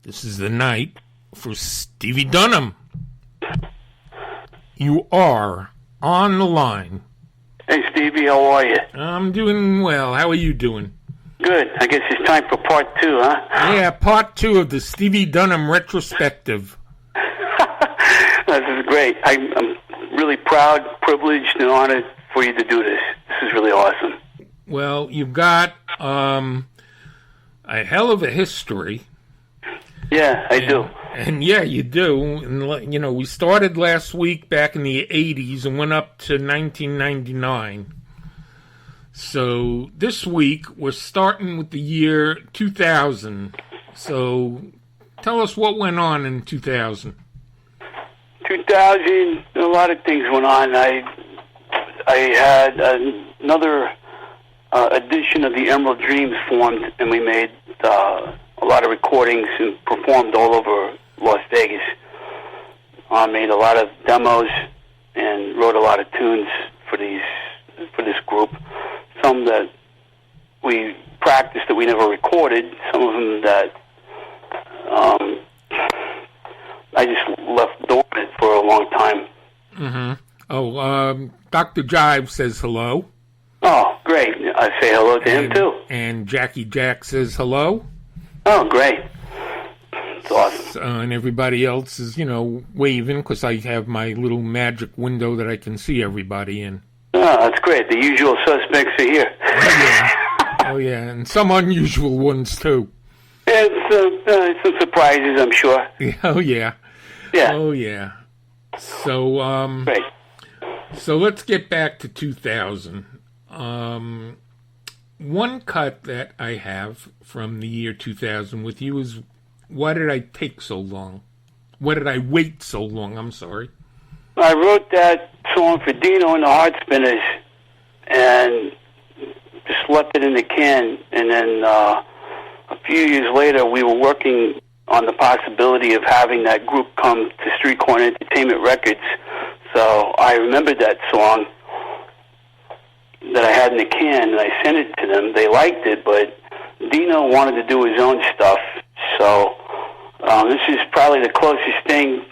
This is the night for Stevie Dunham. You are on the line. Hey, Stevie, how are you? I'm doing well. How are you doing? Good. I guess it's time for part 2, huh? Yeah, part 2 of the Stevie Dunham Retrospective. This is great. I'm really proud, privileged, and honored for you to do this. This is really awesome. Well, you've got a hell of a history. Yeah, I do. And yeah, you do. And, you know, we started last week back in the 80s and went up to 1999. So this week we're starting with the year 2000. So tell us what went on in 2000. 2000, a lot of things went on. I had another edition of the Emerald Dreams formed, and we made a lot of recordings and performed all over Las Vegas. I made a lot of demos and wrote a lot of tunes for this group. Some that we practiced that we never recorded. Some of them that I just left dormant for a long time. Mm-hmm. Oh, Dr. Jive says hello. Oh, great. I say hello to him, too. And Jackie Jack says hello. Oh, great. It's awesome. And everybody else is, waving because I have my little magic window that I can see everybody in. Oh, that's great. The usual suspects are here. Oh, yeah. Oh, yeah. And some unusual ones, too. It's some surprises, I'm sure. Oh, yeah. Yeah. Oh, yeah. So, great. So let's get back to 2000. One cut that I have from the year 2000 with you is, why did I take so long? Why did I wait so long? I'm sorry. I wrote that song for Dino and the Heart Spinners and just left it in the can. And then a few years later, we were working on the possibility of having that group come to Street Corner Entertainment Records. So I remembered that song that I had in the can, and I sent it to them. They liked it, but Dino wanted to do his own stuff. So this is probably the closest thing,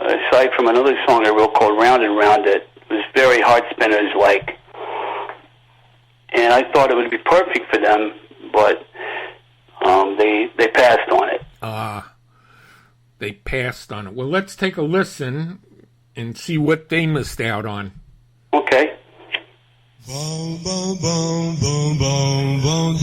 aside from another song I wrote called Round and Round, that was very Heart Spinners-like. And I thought it would be perfect for them, but they passed on it. They passed on it. Well, let's take a listen and see what they missed out on. Okay. Boom, boom, boom, boom, boom, boom.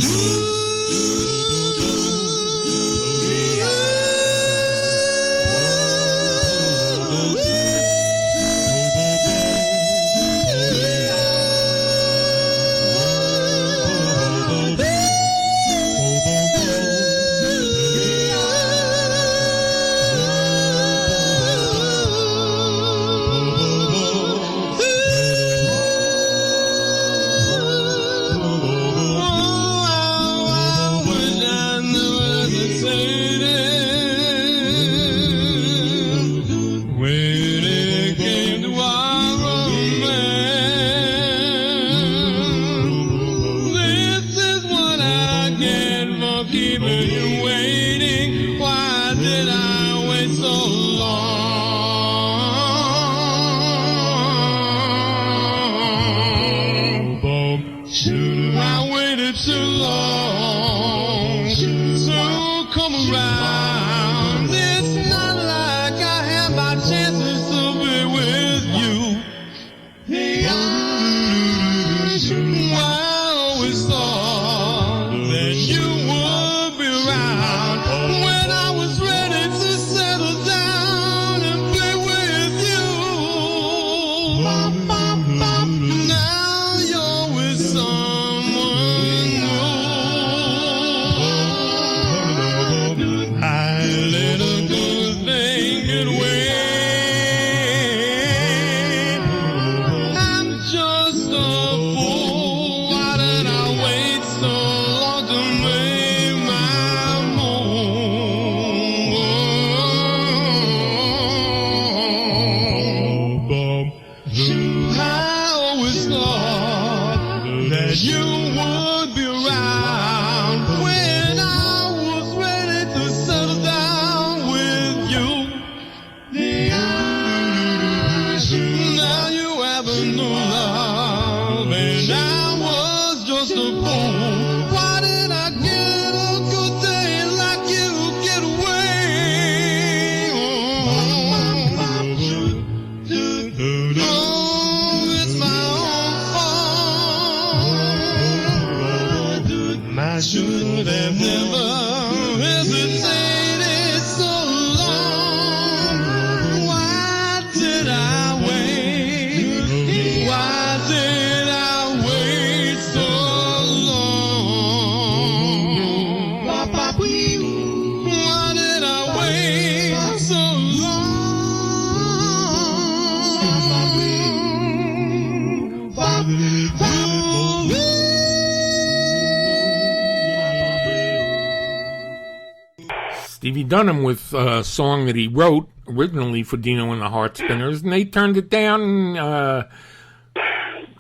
Stevie Dunham with a song that he wrote originally for Dino and the Heart Spinners, and they turned it down. Let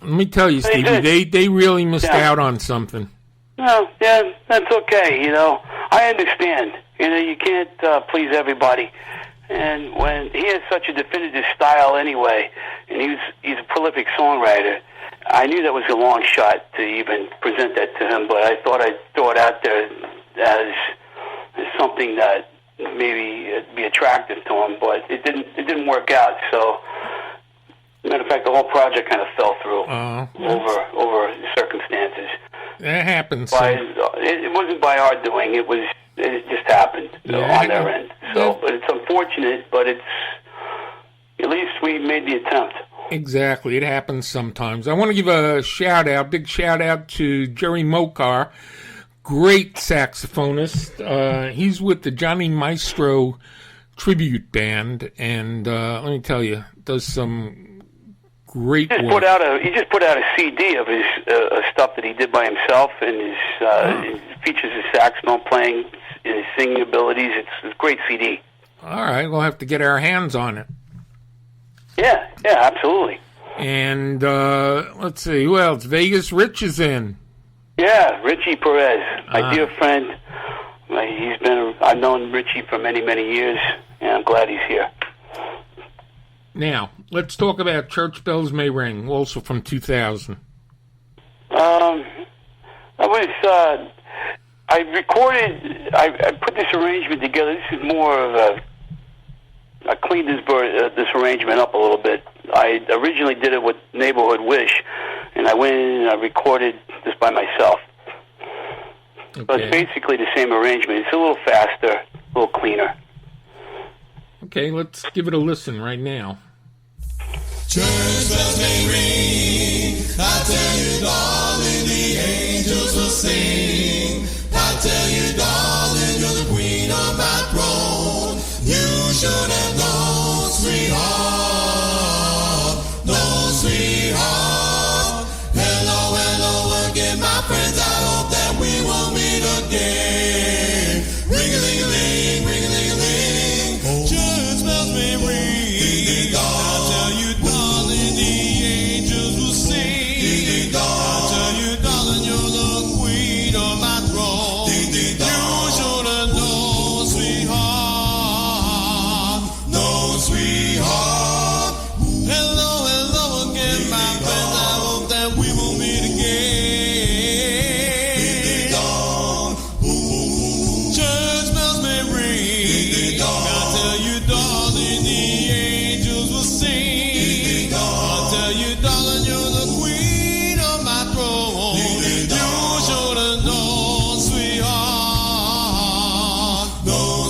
me tell you, Stevie, they really missed out on something. No, yeah, that's okay. I understand. You can't please everybody. And when he has such a definitive style anyway, and he's a prolific songwriter, I knew that was a long shot to even present that to him, but I thought I'd throw it out there as something that maybe it'd be attractive to him, but it didn't work out. So, matter of fact, the whole project kind of fell through over circumstances. That happens. It wasn't by our doing. It just happened on their end. So, but it's unfortunate. But at least we made the attempt. Exactly, it happens sometimes. I want to give a big shout out to Jerry Mokar, great saxophonist. He's with the Johnny Maestro tribute band, and let me tell you, does some great work. He just put out a CD of his stuff that he did by himself, and it features his saxophone playing and his singing abilities. It's a great CD. All right, we'll have to get our hands on it. Yeah, absolutely. And let's see, who else? Vegas Rich is in. Yeah, Richie Perez, my dear friend. I've known Richie for many, many years, and I'm glad he's here. Now, let's talk about Church Bells May Ring, also from 2000. I put this arrangement together. This is more of I cleaned this arrangement up a little bit. I originally did it with Neighborhood Wish, and I went in and I recorded this by myself. Okay. So it's basically the same arrangement. It's a little faster, a little cleaner. Okay, let's give it a listen right now. Church bells may ring, I tell you, darling, the angels will sing. I tell you, darling, you're the queen of my throne. You should have known, sweetheart, sweetheart. Hello again, my friends, I hope that we will meet again. Ring-a-ling-a-ling, ring-a-ling-a-ling. Oh, church bells may ring, I tell you, darling, the angels will sing. I tell you, darling, you're the queen of my throne. You should have known, sweetheart, sweetheart. Hello again, my friends, I hope that we will meet again. Church bells may ring, I tell you, darling, the angels will sing. I tell you, darling, you're the queen of my throne. You should have known, sweetheart,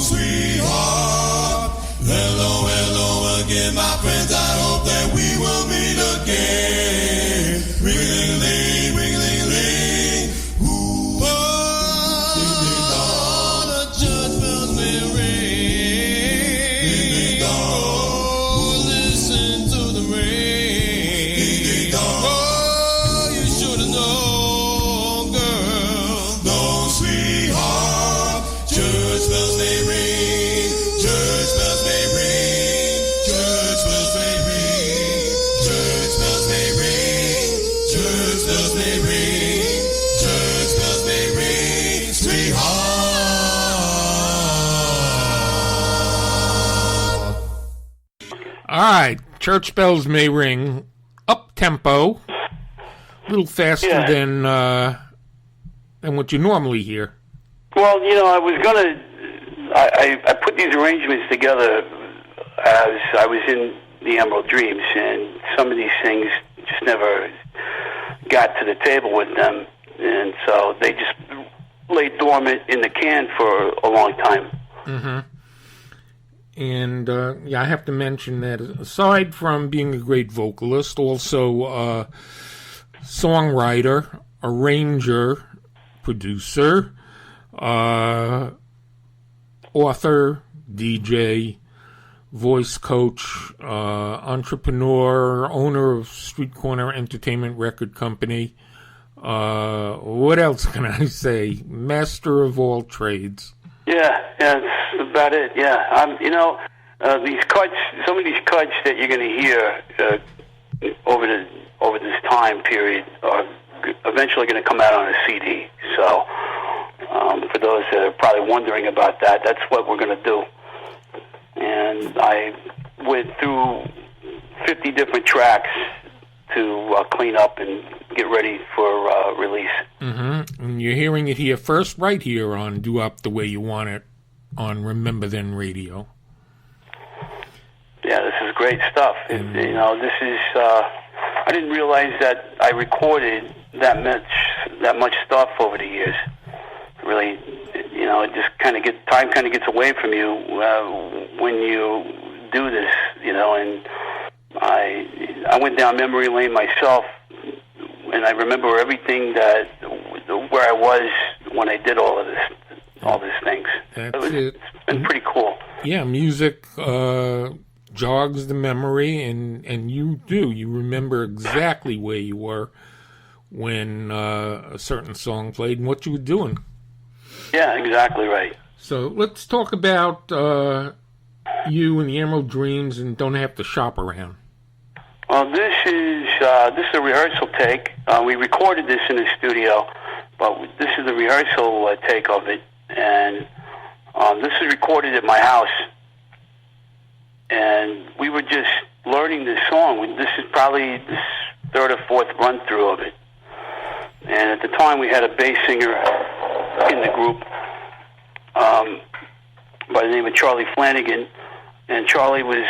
sweetheart. Hello again, my friends, I hope that we will meet again. Ring-a-ling-a-ling, ring-a-ling-a-ling. Ooh, the church bells may ring. Oh, listen to the ring. Oh, you should have known, girl. No, sweetheart. Church bells may ring. Church bells may ring. Church bells may ring. Church bells may ring. Church bells may ring. Church bells may ring. Sweetheart. All right, Church Bells May Ring, up-tempo, a little faster than what you normally hear. Well, I was gonna. I put these arrangements together as I was in the Emerald Dreams, and some of these things just never got to the table with them, and so they just lay dormant in the can for a long time. Mm-hmm. And, I have to mention that aside from being a great vocalist, also songwriter, arranger, producer, author, DJ, voice coach, entrepreneur, owner of Street Corner Entertainment Record Company. What else can I say? Master of all trades. Yeah, that's about it. Yeah, these cuts, some of these cuts that you're going to hear over this time period are eventually going to come out on a CD. So, for those that are probably wondering about that, that's what we're going to do. And I went through 50 different tracks to clean up and get ready for release. Mm-hmm. And you're hearing it here first, right here on Do Up the Way You Want It on Remember Then Radio. Yeah, this is great stuff. This is. I didn't realize that I recorded that much stuff over the years. Really, it just time kind of gets away from you when you do this. And I went down memory lane myself, and I remember everything where I was when I did all these things. It's been pretty cool. Yeah, music jogs the memory, and you remember exactly where you were when a certain song played and what you were doing. Yeah, exactly right. So let's talk about you and the Emerald Dreams and Don't Have to Shop Around. Well, this is a rehearsal take. We recorded this in the studio, but this is the rehearsal take of it, and this is recorded at my house. And we were just learning this song. This is probably the third or fourth run through of it. And at the time, we had a bass singer in the group by the name of Charlie Flanagan, and Charlie was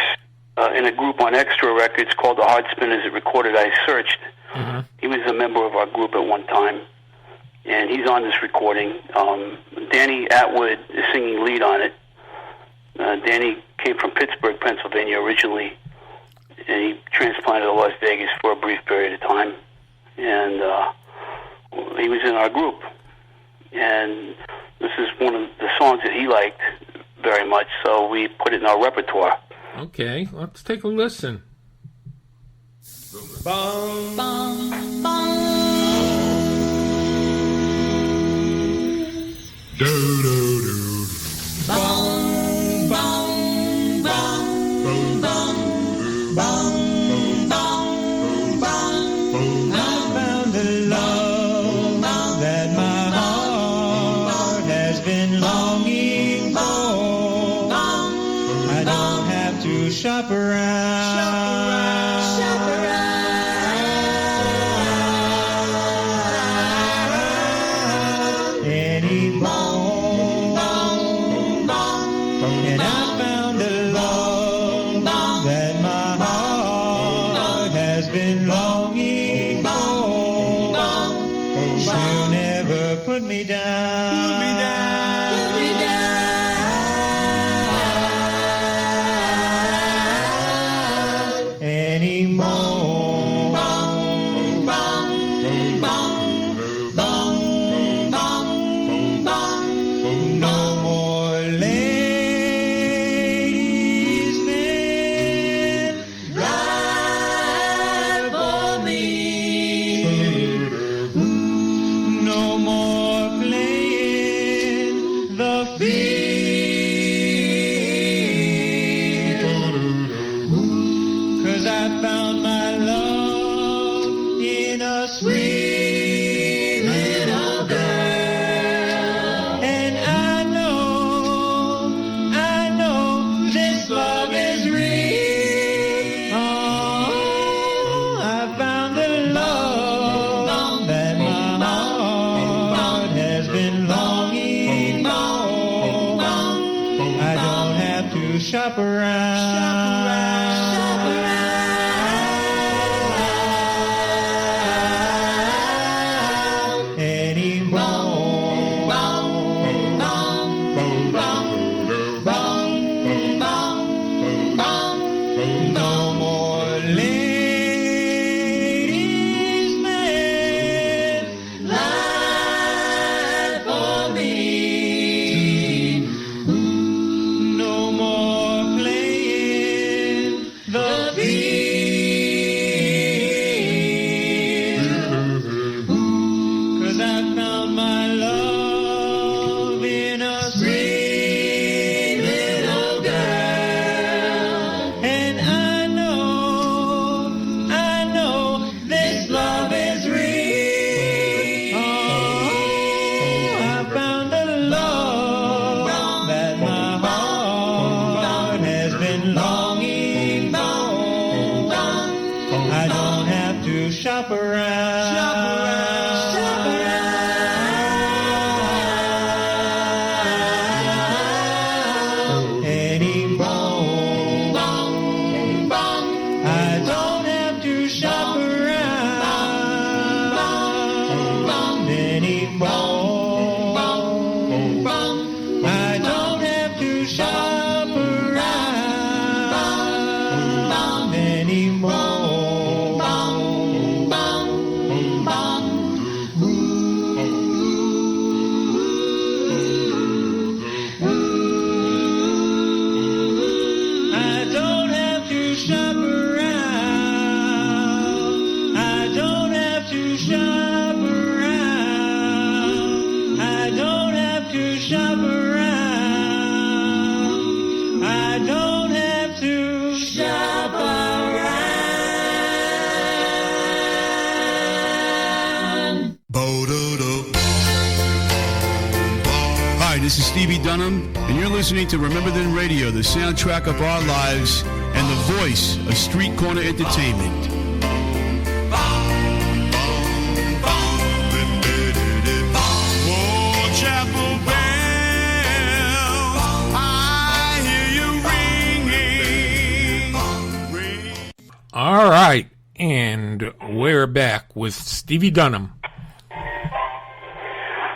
in a group on Extra Records called the Hard Spinners that recorded I Searched. Mm-hmm. He was a member of our group at one time, and he's on this recording. Danny Atwood is singing lead on it. Danny came from Pittsburgh, Pennsylvania originally, and he transplanted to Las Vegas for a brief period of time, and he was in our group. And this is one of the songs that he liked very much, so we put it in our repertoire. Okay, let's take a listen. Bum, bum, bum. Do, do, do. Bum, bum, bum, bum, bum, bum, bum. I found the love that my heart has been longing for. I don't have to shop around. Shop around. Shop around anymore. No more ladies' man lie for me. No more playing around. Shop around. Anymore. I don't have to shop around anymore. I don't have to shop around anymore. I don't have to shop around. I don't have to shop around. I don't have to shop around. I don't have to shop around. Hi, this is Stevie Dunham, and you're listening to Remember Then Radio, the soundtrack of our lives and the voice of street corner entertainment. Oh, chapel bells, I hear you ringing. All right, and we're back with Stevie Dunham.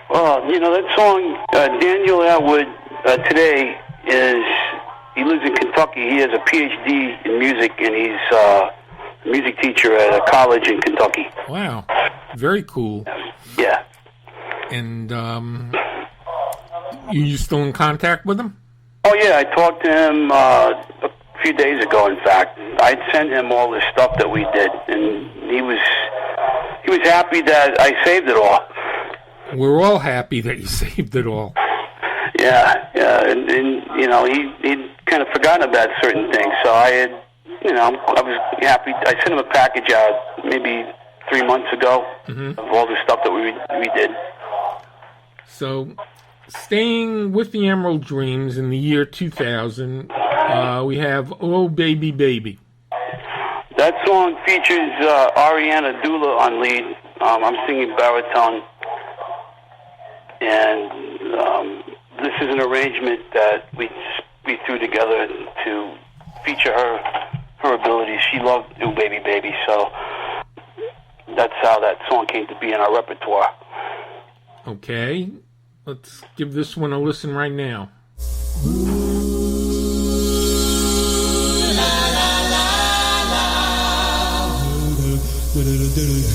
Well, that song, Daniel Atwood, today he lives in Kentucky. He has a PhD in music, and he's a music teacher at a college in Kentucky. Wow, very cool. Yeah. And you still in contact with him? Oh, yeah, I talked to him a few days ago, in fact. I'd sent him all the stuff that we did, and he was happy that I saved it all. We're all happy that you saved it all. Yeah, and he'd kind of forgotten about certain things, so I was happy. I sent him a package out maybe 3 months ago of all the stuff that we did. So, staying with the Emerald Dreams in the year 2000, we have Oh Baby Baby. That song features Ariana Dula on lead. I'm singing baritone. And this is an arrangement that we threw together to feature her abilities. She loved Oh Baby Baby, so that's how that song came to be in our repertoire. Okay, let's give this one a listen right now. Baby,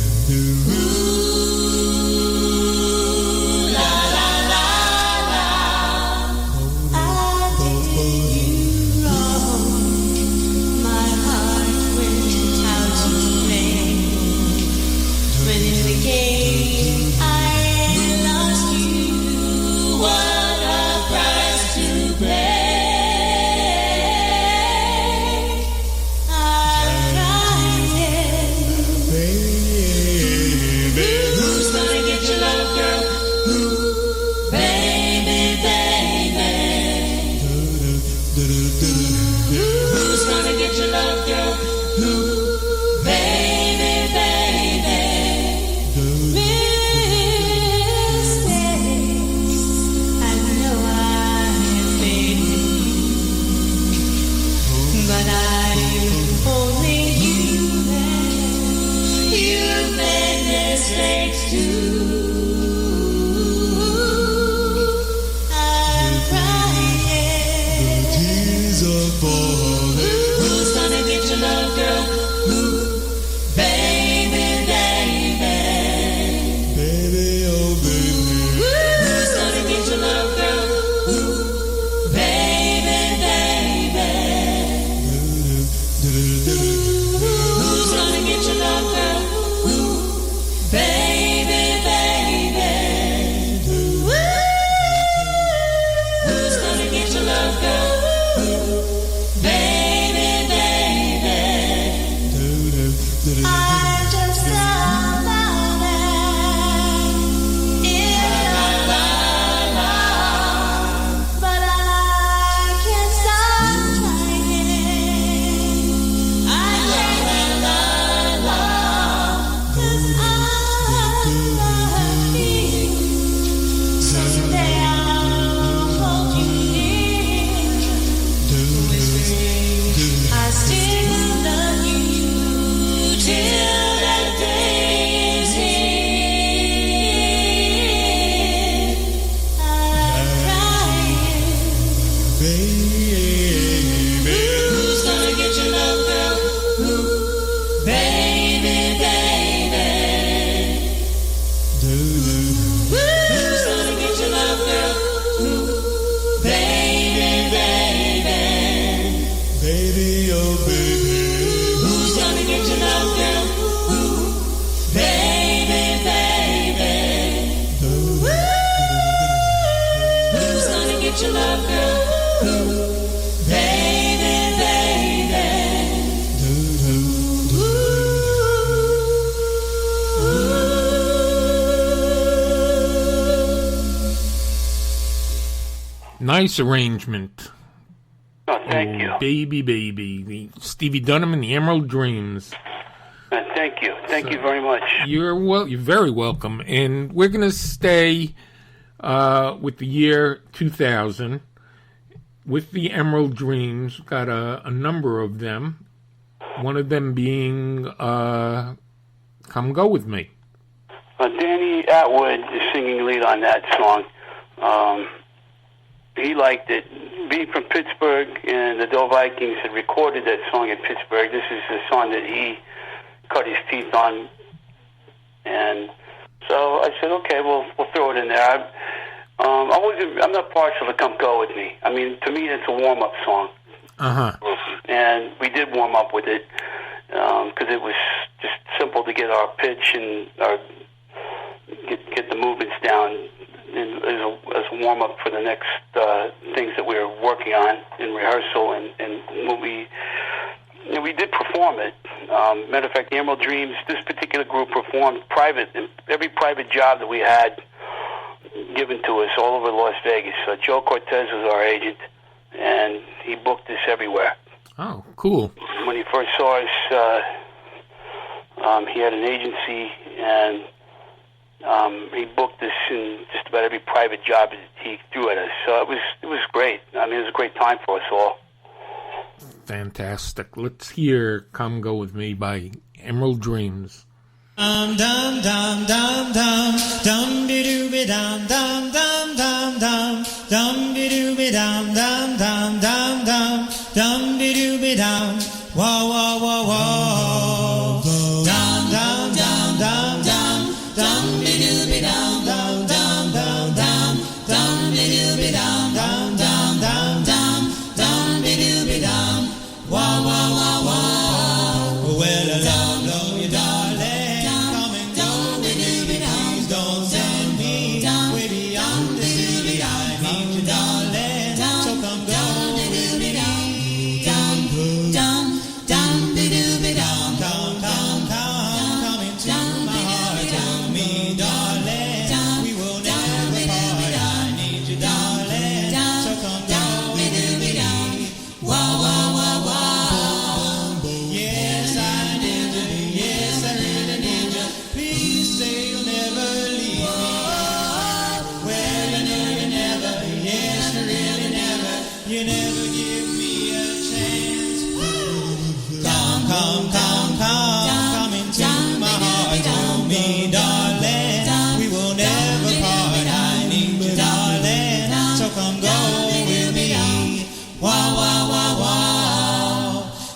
Who's gonna get your love, girl? Who? Baby, baby. Who's gonna get your love, girl? Who? Baby, baby. Baby, oh baby. Who's gonna get your love, girl? Who? Baby, baby. Who's gonna get your love, girl? Who? Baby, baby. Nice arrangement. Oh, thank you. Baby, baby. The Stevie Dunham and the Emerald Dreams. Thank you. Thank you very much. You're very welcome. And we're going to stay with the year 2000 with the Emerald Dreams. Got a number of them. One of them being Come Go With Me. Danny Atwood is singing lead on that song. He liked it. Being from Pittsburgh, and the Doe Vikings had recorded that song in Pittsburgh. This is the song that he cut his teeth on. And so I said, okay, we'll throw it in there. I'm not partial to Come Go With Me. I mean, to me, it's a warm-up song. Uh-huh. And we did warm up with it because it was just simple to get our pitch and get the movements down as a warm-up for the next things that we were working on in rehearsal. And when we did perform it. Matter of fact, the Emerald Dreams, this particular group performed every private job that we had given to us all over Las Vegas. Joe Cortez was our agent, and he booked us everywhere. Oh, cool. When he first saw us, he had an agency, and he booked us in just about every private job that he threw at us. So it was great. I mean, it was a great time for us all. Fantastic. Let's hear Come Go With Me by Emerald Dreams. Dum dum dum dum dum dum be doo be dum dum dum dum dum dum be doo be dum dum dum dum dum dum be doo be dum whoa whoa whoa whoa dum dum dum dum dum dum be doo be dum dum dum dum dum dum be doo be dum dum dum dum dum dum be doo be dum whoa whoa whoa whoa well I love you darling.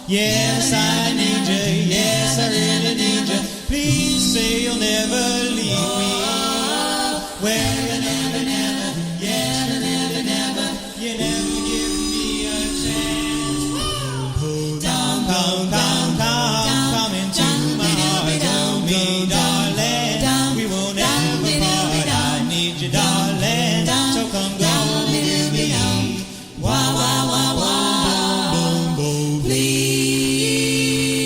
Yes, I need you. Yes, I really need you. Please say you'll never leave me. Well, you never, never. Yes, you never, never. You never give me a chance. Come, come, come, come, come into my heart. Tell me, darling, we will never part. I need you, darling. So come go with me. Wah, wah, wah, wah. Please.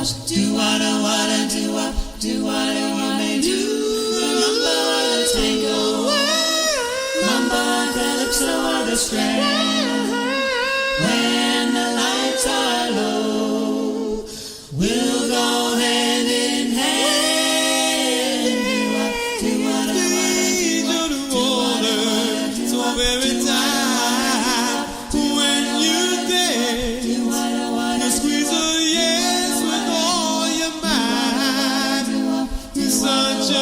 do what I wanna do, do what I wanna do. Remember the tango, remember calypso or the strand. When the lights are low, we'll go hand in hand. Do what I wanna do, do what I wanna do. So every time when you dance, do what I wanna do, squeeze a yes with all your mind. It's such a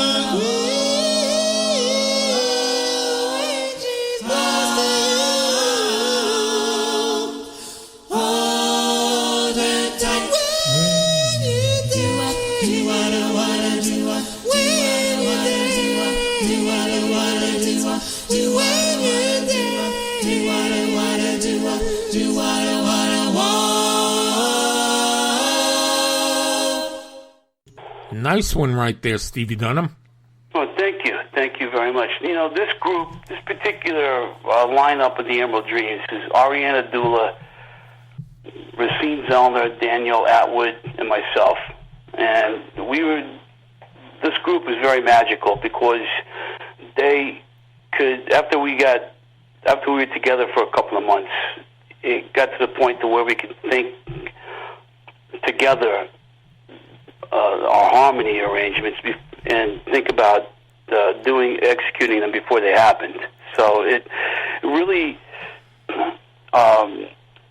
Nice one right there, Stevie Dunham. Well, thank you. Thank you very much. You know, this group, this particular lineup of the Emerald Dreams is Ariana Dula, Racine Zellner, Danielle Atwood, and myself. And this group was very magical because they could, after we were together for a couple of months, it got to the point to where we could think together our harmony arrangements and think about executing them before they happened. So it really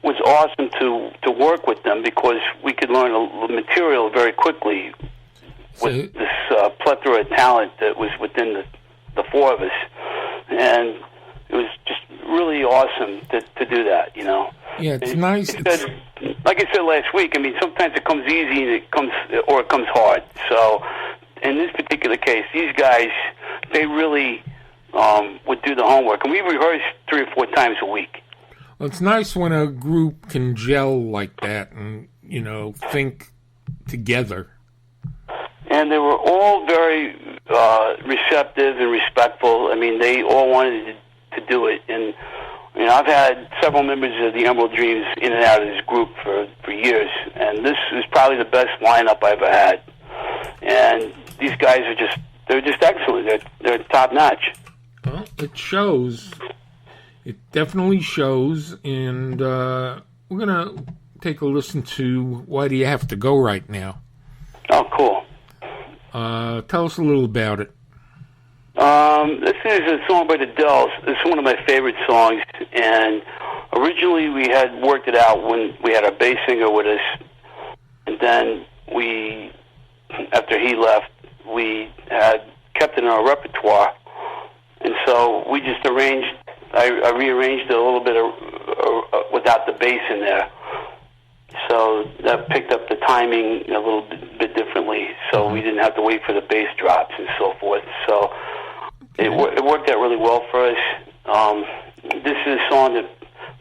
was awesome to work with them because we could learn the material very quickly with this plethora of talent that was within the four of us. And it was just really awesome to do that, you know. Yeah, it's nice. Like I said last week, I mean, sometimes it comes easy and it comes hard. So, in this particular case, these guys, they really would do the homework, and we rehearsed 3 or 4 times a week. Well, it's nice when a group can gel like that and, think together. And they were all very receptive and respectful. I mean, they all wanted to do it, and I've had several members of the Emerald Dreams in and out of this group for years, and this is probably the best lineup I ever had. And these guys they're just excellent. They're top notch. Well, it shows. It definitely shows, and we're gonna take a listen to "Why Do You Have to Go" right now. Oh, cool. Tell us a little about it. This is a song by the Dells. It's one of my favorite songs, and originally we had worked it out when we had our bass singer with us, and then after he left, we had kept it in our repertoire, and so we just I rearranged it a little bit without the bass in there, so that picked up the timing a little bit differently, so we didn't have to wait for the bass drops and so forth, so it worked out really well for us. This is a song that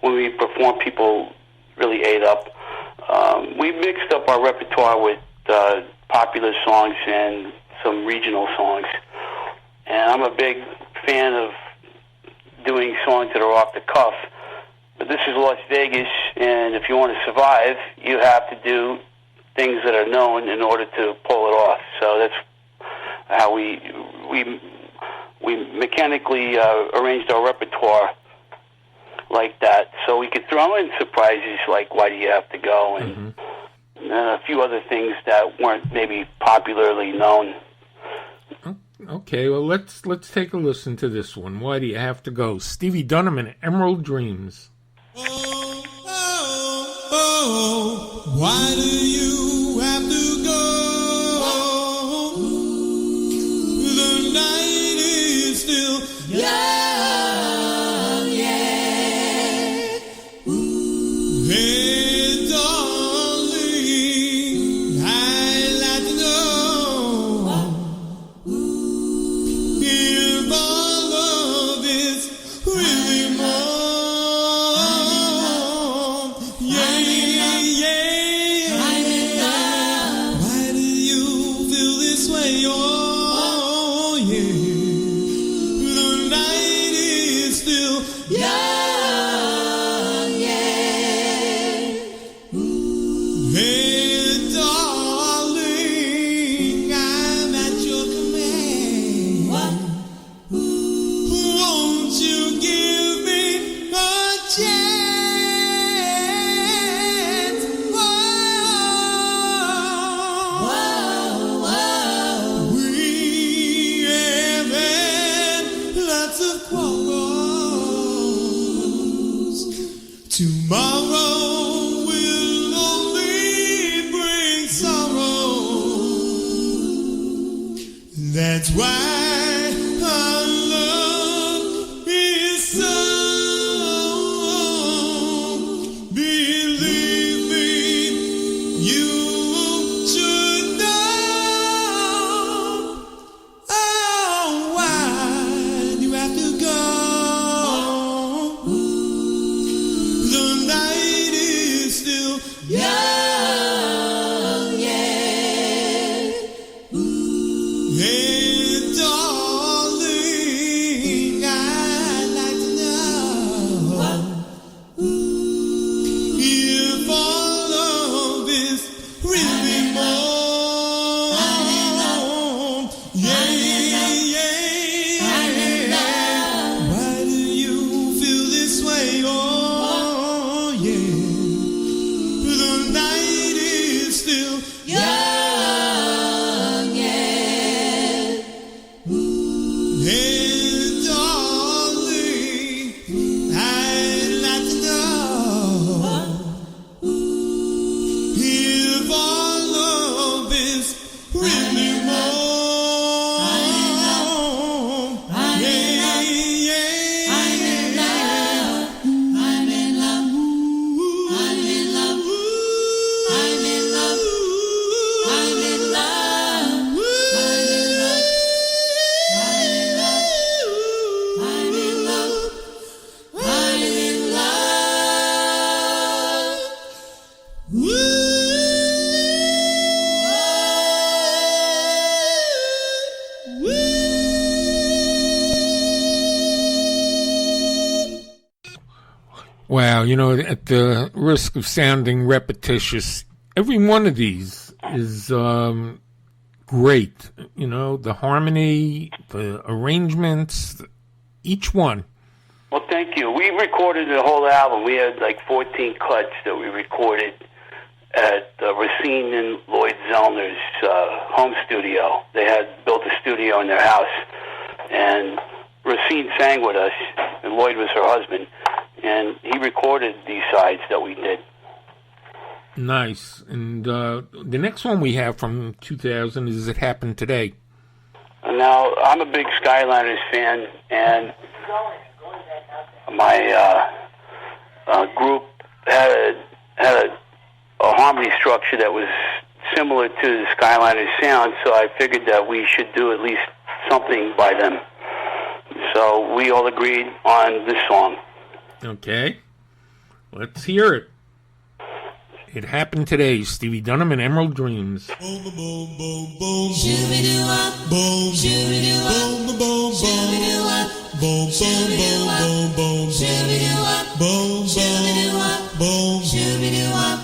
when we perform, people really ate up. We mixed up our repertoire with popular songs and some regional songs. And I'm a big fan of doing songs that are off the cuff. But this is Las Vegas, and if you want to survive, you have to do things that are known in order to pull it off. So that's how we mechanically arranged our repertoire like that, so we could throw in surprises like "Why Do You Have to Go" and a few other things that weren't maybe popularly known. Okay, well let's take a listen to this one. "Why Do You Have to Go?" Stevie Dunham and Emerald Dreams. Oh, oh, oh, why do you have to go? The night is still young, yeah. Hey, darling, I'd like to know if our love is really more. Yeah, yeah, yeah. That's why our love is so. Believe me, you should know. Oh, why you have to go? The night is still young, yeah. And darling, I'd like to know if our love is really more. Yeah, yeah. Why do you feel this way? Oh, yeah. The night is still young, yeah. And darling, I'd like to know if our love is really more. Yeah, yeah. I'm in love. I'm in love. I'm in love. I'm in love. I'm in love. I'm in love. I'm in love. I'm in love. Wow, you know, at the risk of sounding repetitious, every one of these is great. You know, the harmony, the arrangements, each one. Well, thank you. We recorded the whole album. We had like 14 cuts that we recorded at Racine and Lloyd Zellner's home studio. They had built a studio in their house, and Racine sang with us, and Lloyd was her husband, and he recorded these sides that we did. Nice. And the next one we have from 2000 is It Happened Today. Now, I'm a big Skyliners fan, and my group had a harmony structure that was similar to the Skyliners sound, so I figured that we should do at least something by them. So we all agreed on this song. Okay. Let's hear it. It Happened Today, Stevie Dunham and Emerald Dreams. Boom, boom, boom, boom, shoo-be-doo-wop, boom, shoo-be-doo-wop, boom, boom, shoo-be-doo-wop, boom, boom, boom, shoo-be-doo-wop, boom, shoo-be-doo-wop, boom, shoo-be-doo-wop,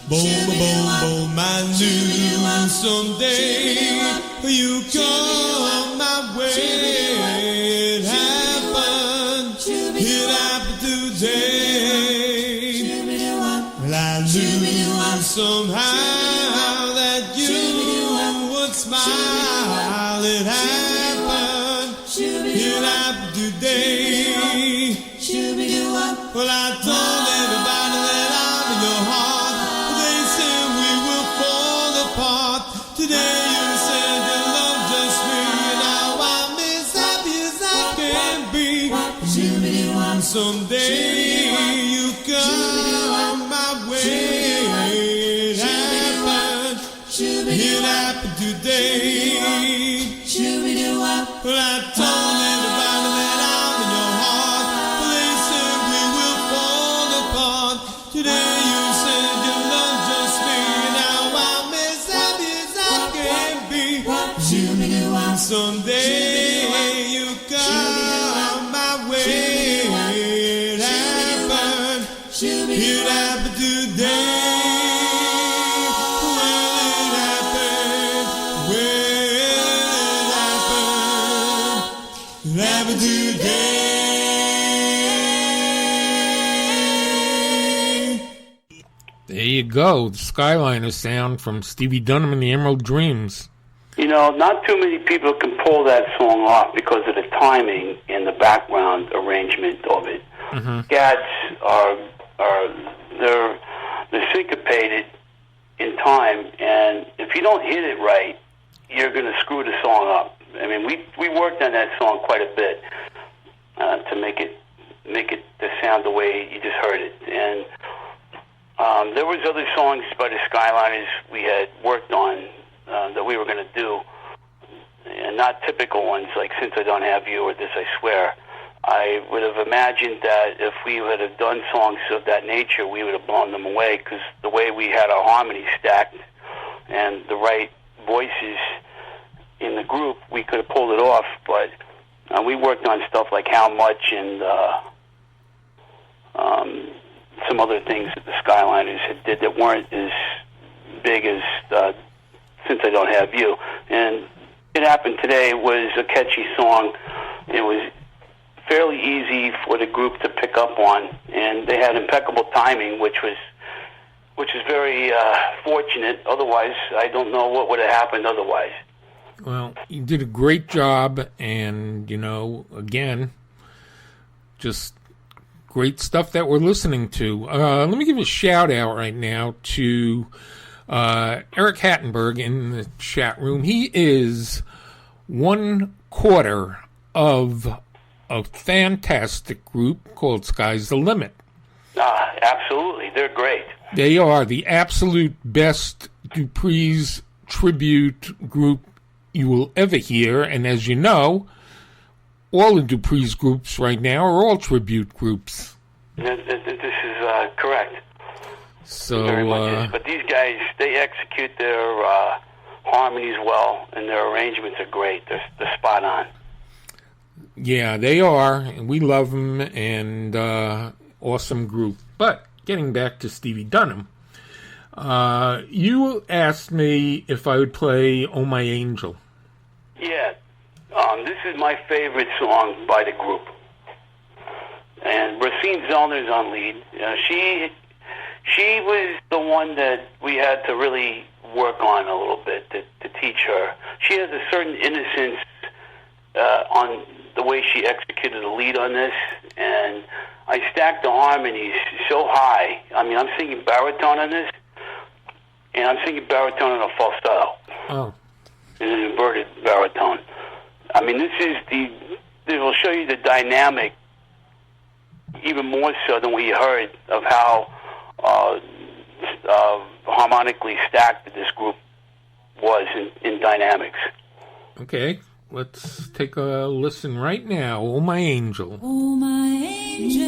boom, boom, boom. I knew someday you come my way. It happened today. Well, I knew somehow that you would smile. It happened today. Well, I told everybody that I'm in your heart. They said we will fall apart. Today you said you love just me. Now I'm as happy as I can be. Someday you come my way. It happened today. Well, I told everybody that I'm in your heart. Well, they said we will fall apart. Today you said you love just me. Now I'm as happy as I can be. Someday you come my way. It happened today. There you go, the Skyliner sound from Stevie Dunham and the Emerald Dreams. You know, not too many people can pull that song off because of the timing and the background arrangement of it. Scats they're syncopated in time, and if you don't hit it right, you're going to screw the song up. I mean, we worked on that song quite a bit to make it to sound the way you just heard it. And there was other songs by the Skyliners we had worked on that we were going to do, and not typical ones like Since I Don't Have You or This I Swear. I would have imagined that if we would have done songs of that nature, we would have blown them away, because the way we had our harmonies stacked and the right voices in the group, we could have pulled it off. But we worked on stuff like How Much and some other things that the Skyliners had did that weren't as big as Since I Don't Have You. And It Happened Today was a catchy song. It was fairly easy for the group to pick up on, and they had impeccable timing, which is very fortunate. Otherwise, I don't know what would have happened otherwise. Well, you did a great job, and, again, just great stuff that we're listening to. Let me give a shout-out right now to Eric Hattenberg in the chat room. He is 1/4 of a fantastic group called Sky's the Limit. Absolutely. They're great. They are the absolute best Dupree's tribute group you will ever hear, and as you know, all the Dupree's groups right now are all tribute groups. This is correct. So, very much is. But these guys, they execute their harmonies well, and their arrangements are great. They're spot on. Yeah, they are, and we love them, and awesome group. But getting back to Stevie Dunham, you asked me if I would play "Oh My Angel." Yeah, this is my favorite song by the group, and Racine Zellner's on lead. She was the one that we had to really work on a little bit to teach her. She has a certain innocence on the way she executed the lead on this, and I stacked the harmonies so high. I mean, I'm singing baritone on this, and I'm singing baritone in a falsetto. Oh. In an inverted baritone. I mean, this will show you the dynamic, even more so than we heard, of how harmonically stacked this group was in dynamics. Okay. Let's take a listen right now. Oh, my angel. Oh, my angel,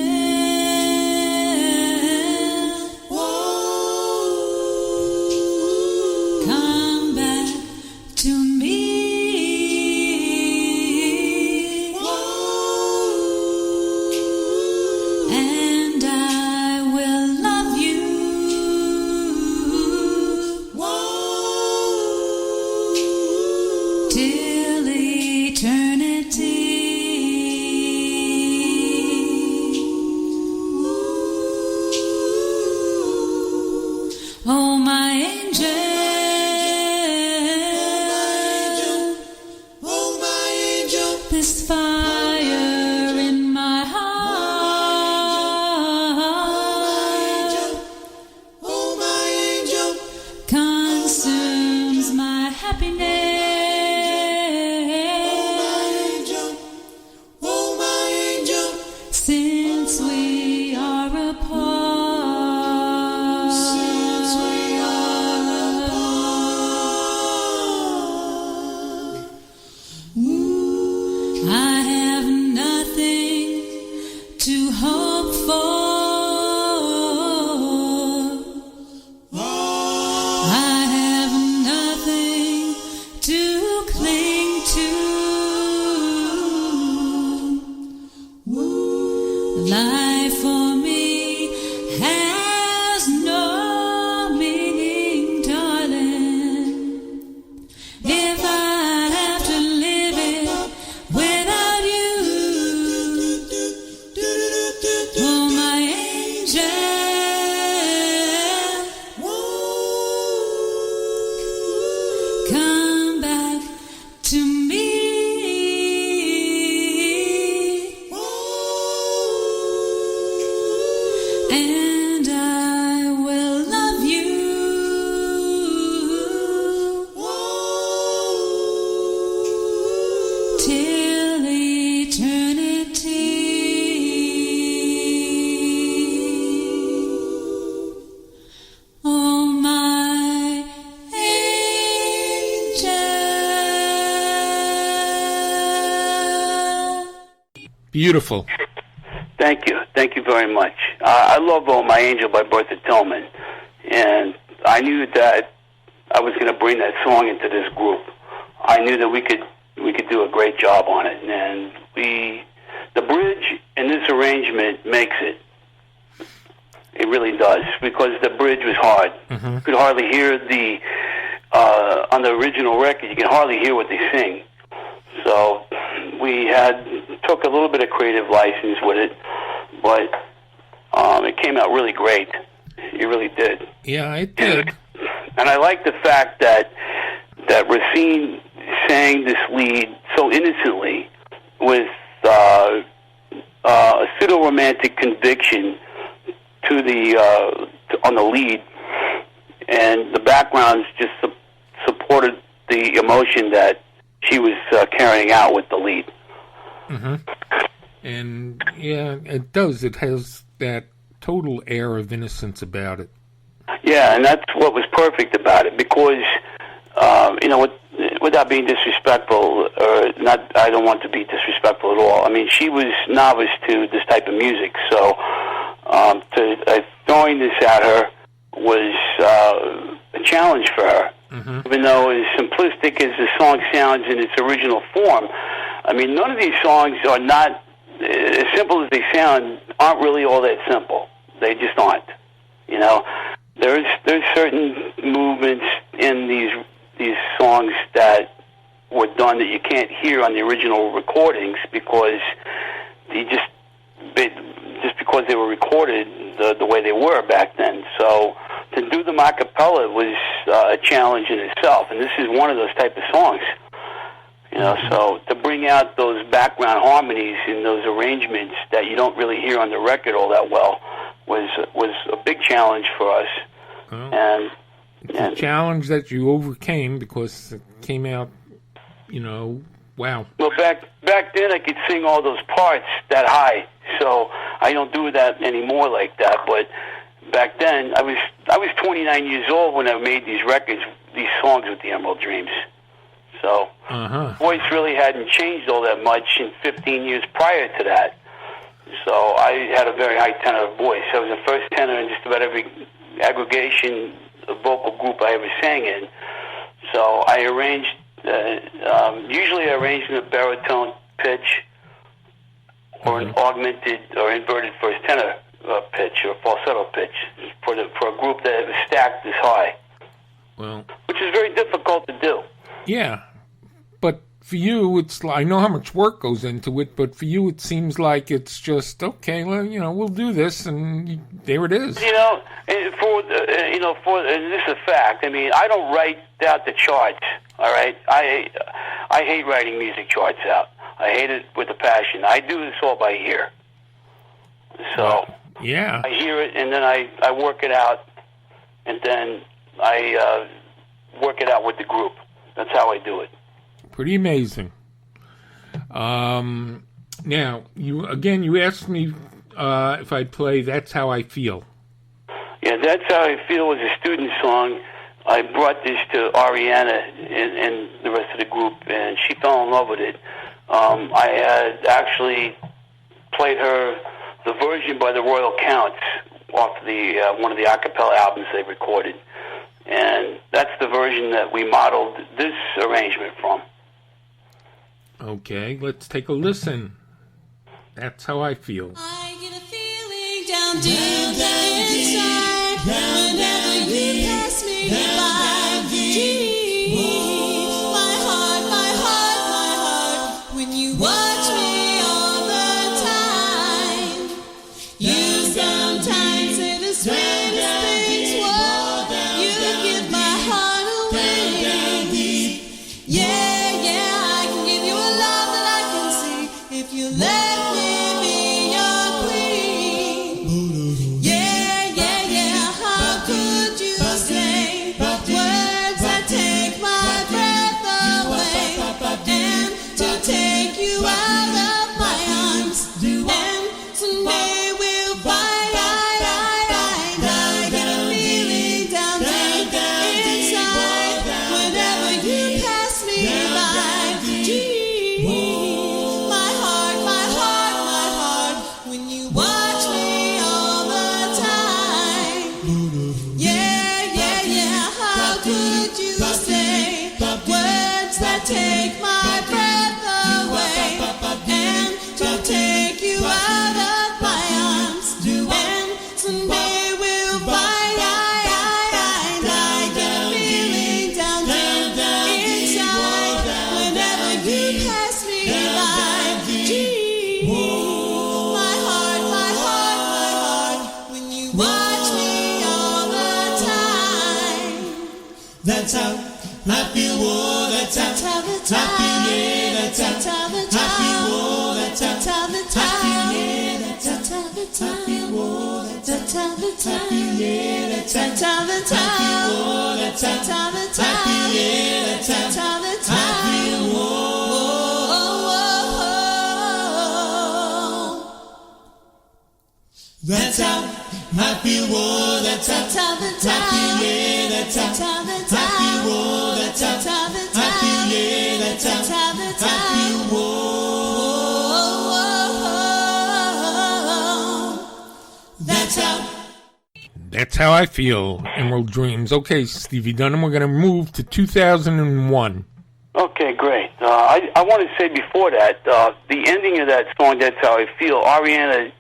whoa, come back to me, whoa, and I will love you, whoa, till eternity. Oh, my angel, oh, my angel, this fire in my heart, oh, my angel, consumes my happiness. Since we are apart, I have nothing to hope for. I have nothing Beautiful. Thank you. Thank you very much. I love "Oh My Angel" by Bertha Tillman, and I knew that I was going to bring that song into this group. I knew that we could do a great job on it, and the bridge in this arrangement makes it. It really does, because the bridge was hard. Mm-hmm. You could hardly hear on the original record, you can hardly hear what they sing. So we took a little bit of creative license with it, but it came out really great. It really did. Yeah, it did. And I like the fact that Racine sang this lead so innocently with a pseudo-romantic conviction on the lead, and the backgrounds just supported the emotion that she was carrying out with the lead. Mm-hmm. And yeah, it does. It has that total air of innocence about it. Yeah, and that's what was perfect about it, because without being disrespectful, or not, I don't want to be disrespectful at all. I mean, she was novice to this type of music, so throwing this at her was a challenge for her. Mm-hmm. Even though as simplistic as the song sounds in its original form, I mean, none of these songs are not, as simple as they sound, aren't really all that simple. They just aren't. You know, there's certain movements in these songs that were done that you can't hear on the original recordings because because they were recorded the way they were back then. So to do them a cappella was a challenge in itself, and this is one of those type of songs. You know, so to bring out those background harmonies in those arrangements that you don't really hear on the record all that well was a big challenge for us. Well, and a challenge that you overcame because it came out, wow. Well, back then I could sing all those parts that high, so I don't do that anymore like that. But back then, I was 29 years old when I made these records, these songs with the Emerald Dreams. So voice really hadn't changed all that much in 15 years prior to that. So I had a very high tenor voice. I was the first tenor in just about every aggregation vocal group I ever sang in. So I arranged. Usually I arrange in a baritone pitch or an augmented or inverted first tenor pitch or falsetto pitch for a group that was stacked this high. Well, which is very difficult to do. Yeah, but for you, it's I know how much work goes into it, but for you, it seems like it's just okay. Well, we'll do this, and there it is. And this is a fact. I mean, I don't write out the charts. All right, I hate writing music charts out. I hate it with a passion. I do this all by ear. So yeah, I hear it, and then I work it out, and then I work it out with the group. That's how I do it. Pretty amazing. Now, you asked me if I'd play That's How I Feel. Yeah, That's How I Feel was a student song. I brought this to Ariana and the rest of the group, and she fell in love with it. I had actually played her the version by the Royal Counts off one of the a cappella albums they recorded. And that's the version that we modeled this arrangement from. Okay, let's take a listen. That's How I Feel. I get a feeling down deep inside whenever you pass me by. Deep, my heart, when you watch me all the time. You sometimes say the sweetest things, you give my heart away. Yeah, I can give you a love that I can see if you let me be your queen. Yeah, Yeah, yeah, yeah. How could you say words that take my breath away and to take you out of my arms? And someday we'll find I get a feeling down inside whenever you pass me by. Gee, my heart, when you watch me all the time. That's how I feel, whoa, that's how I feel, yeah, that's how I feel, whoa, that's how I feel, yeah, that's how I feel, whoa, that's how I feel, yeah, that's how I feel, whoa, that's how I feel, yeah, that's how I feel, whoa. That's how I feel, whoa, that's how I feel, yeah, that's how I feel, whoa, that's how I feel, yeah, that's how I feel, whoa. That's how I feel, Emerald Dreams. Okay, Stevie Dunham, we're going to move to 2001. Okay, great. I want to say before that, the ending of that song, That's How I Feel, Ariana,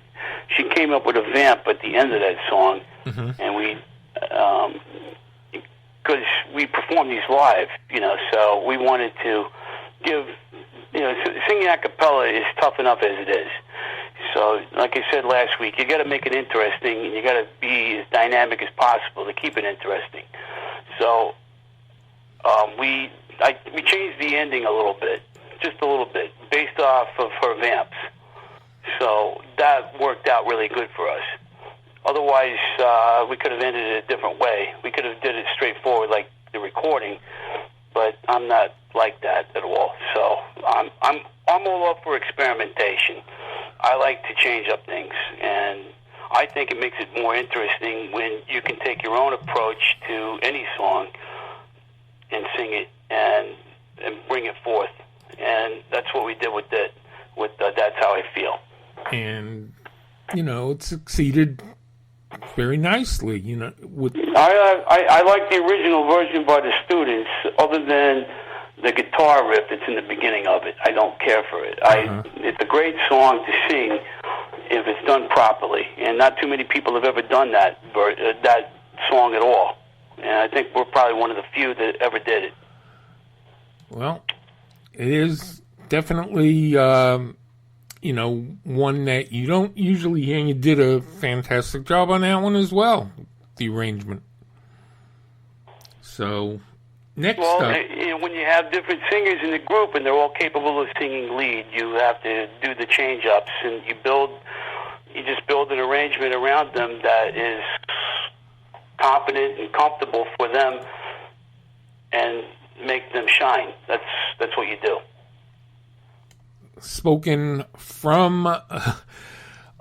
she came up with a vamp at the end of that song, and we, because we perform these live, so we wanted to give, singing a cappella is tough enough as it is. So, like I said last week, you got to make it interesting, and you got to be as dynamic as possible to keep it interesting. So, we changed the ending a little bit, just a little bit, based off of her vamps. So that worked out really good for us. Otherwise, we could have ended it a different way. We could have did it straightforward like the recording, but I'm not like that at all. So I'm all up for experimentation. I like to change up things, and I think it makes it more interesting when you can take your own approach to any song and sing it and bring it forth. And that's what we did with it. With That's How I Feel. And, it succeeded very nicely, with... I like the original version by the Students, other than the guitar riff that's in the beginning of it. I don't care for it. It's a great song to sing if it's done properly, and not too many people have ever done that song at all. And I think we're probably one of the few that ever did it. Well, it is definitely, one that you don't usually hear, and you did a fantastic job on that one as well, the arrangement. So, next up... when you have different singers in the group and they're all capable of singing lead, you have to do the change-ups, and you just build an arrangement around them that is confident and comfortable for them and make them shine. That's what you do. Spoken from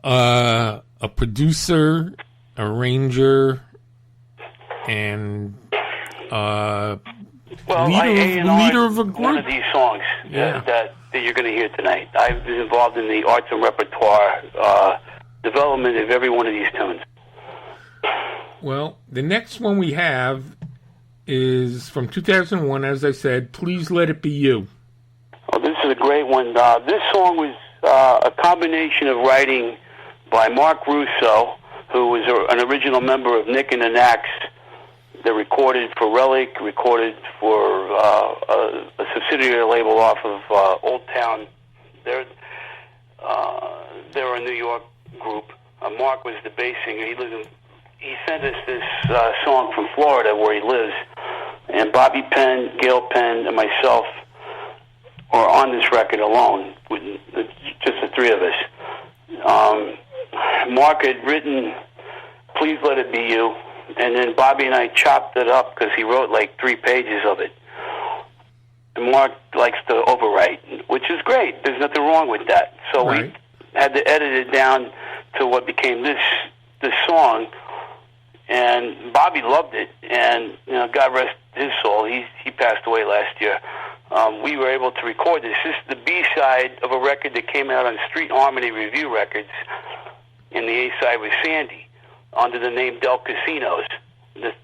a producer, arranger, and leader of a group. One of these songs that you're going to hear tonight. I was involved in the arts and repertoire development of every one of these tunes. Well, the next one we have is from 2001, as I said, Please Let It Be You. Oh, this is a great one. This song was a combination of writing by Mark Russo, who was an original member of Nick and the Knacks. They recorded for Relic, recorded for a subsidiary label off of Old Town. They're a New York group. Mark was the bass singer. He sent us this song from Florida, where he lives, and Bobby Penn, Gail Penn, and myself are on this record alone, with just the three of us. Mark had written Please Let It Be You, and then Bobby and I chopped it up because he wrote like 3 pages of it. And Mark likes to overwrite, which is great. There's nothing wrong with that. So we had to edit it down to what became this song. And Bobby loved it, and God rest his soul. He passed away last year. We were able to record this. This is the B-side of a record that came out on Street Harmony Review Records, and the A-side was Sandy. under the name Del Casinos.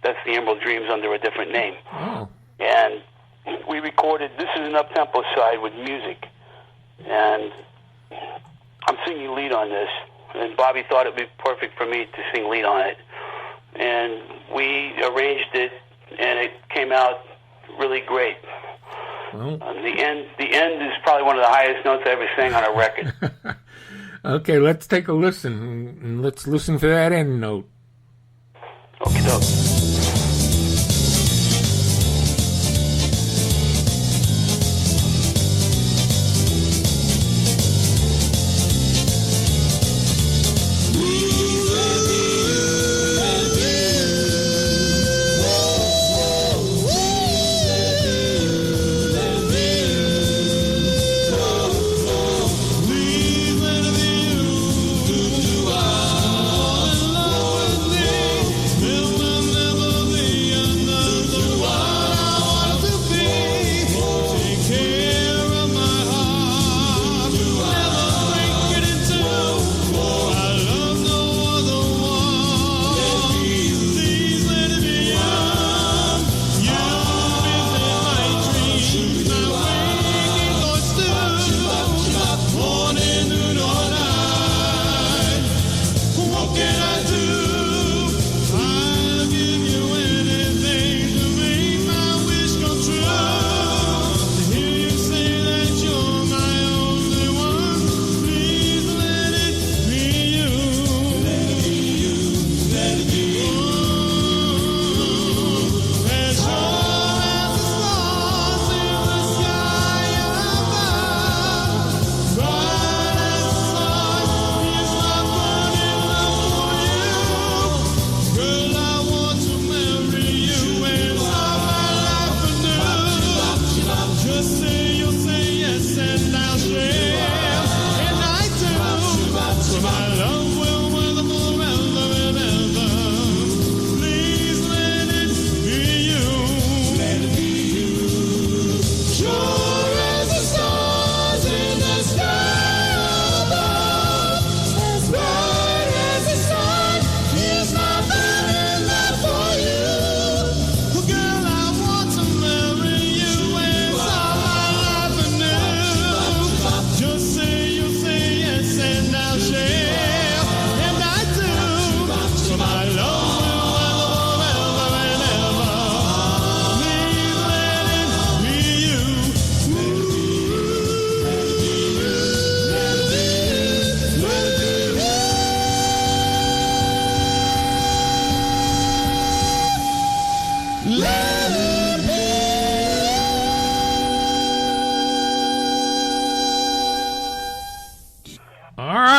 That's the Emerald Dreams under a different name. Oh. And we recorded, this is an up-tempo side with music. And I'm singing lead on this. And Bobby thought it would be perfect for me to sing lead on it. And we arranged it, and it came out really great. Well. The end is probably one of the highest notes I ever sang on a record. Okay, let's take a listen. And let's listen for that end note. Okie doke.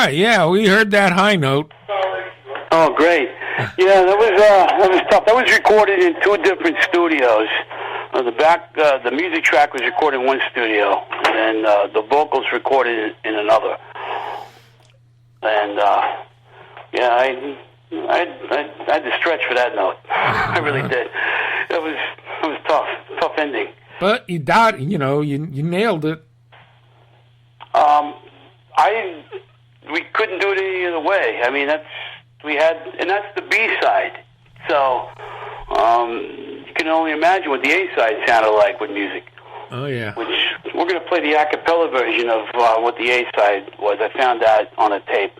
Yeah, we heard that high note. Oh, great. Yeah, that was tough. That was recorded in two different studios. The music track was recorded in one studio, and the vocals recorded in another. And yeah, I had to stretch for that note. I really did. It was tough ending. But you got, you nailed it. We couldn't do it any other way. I mean, that's the B side. So you can only imagine what the A side sounded like with music. Oh yeah. Which we're going to play the a cappella version of what the A side was. I found that on a tape.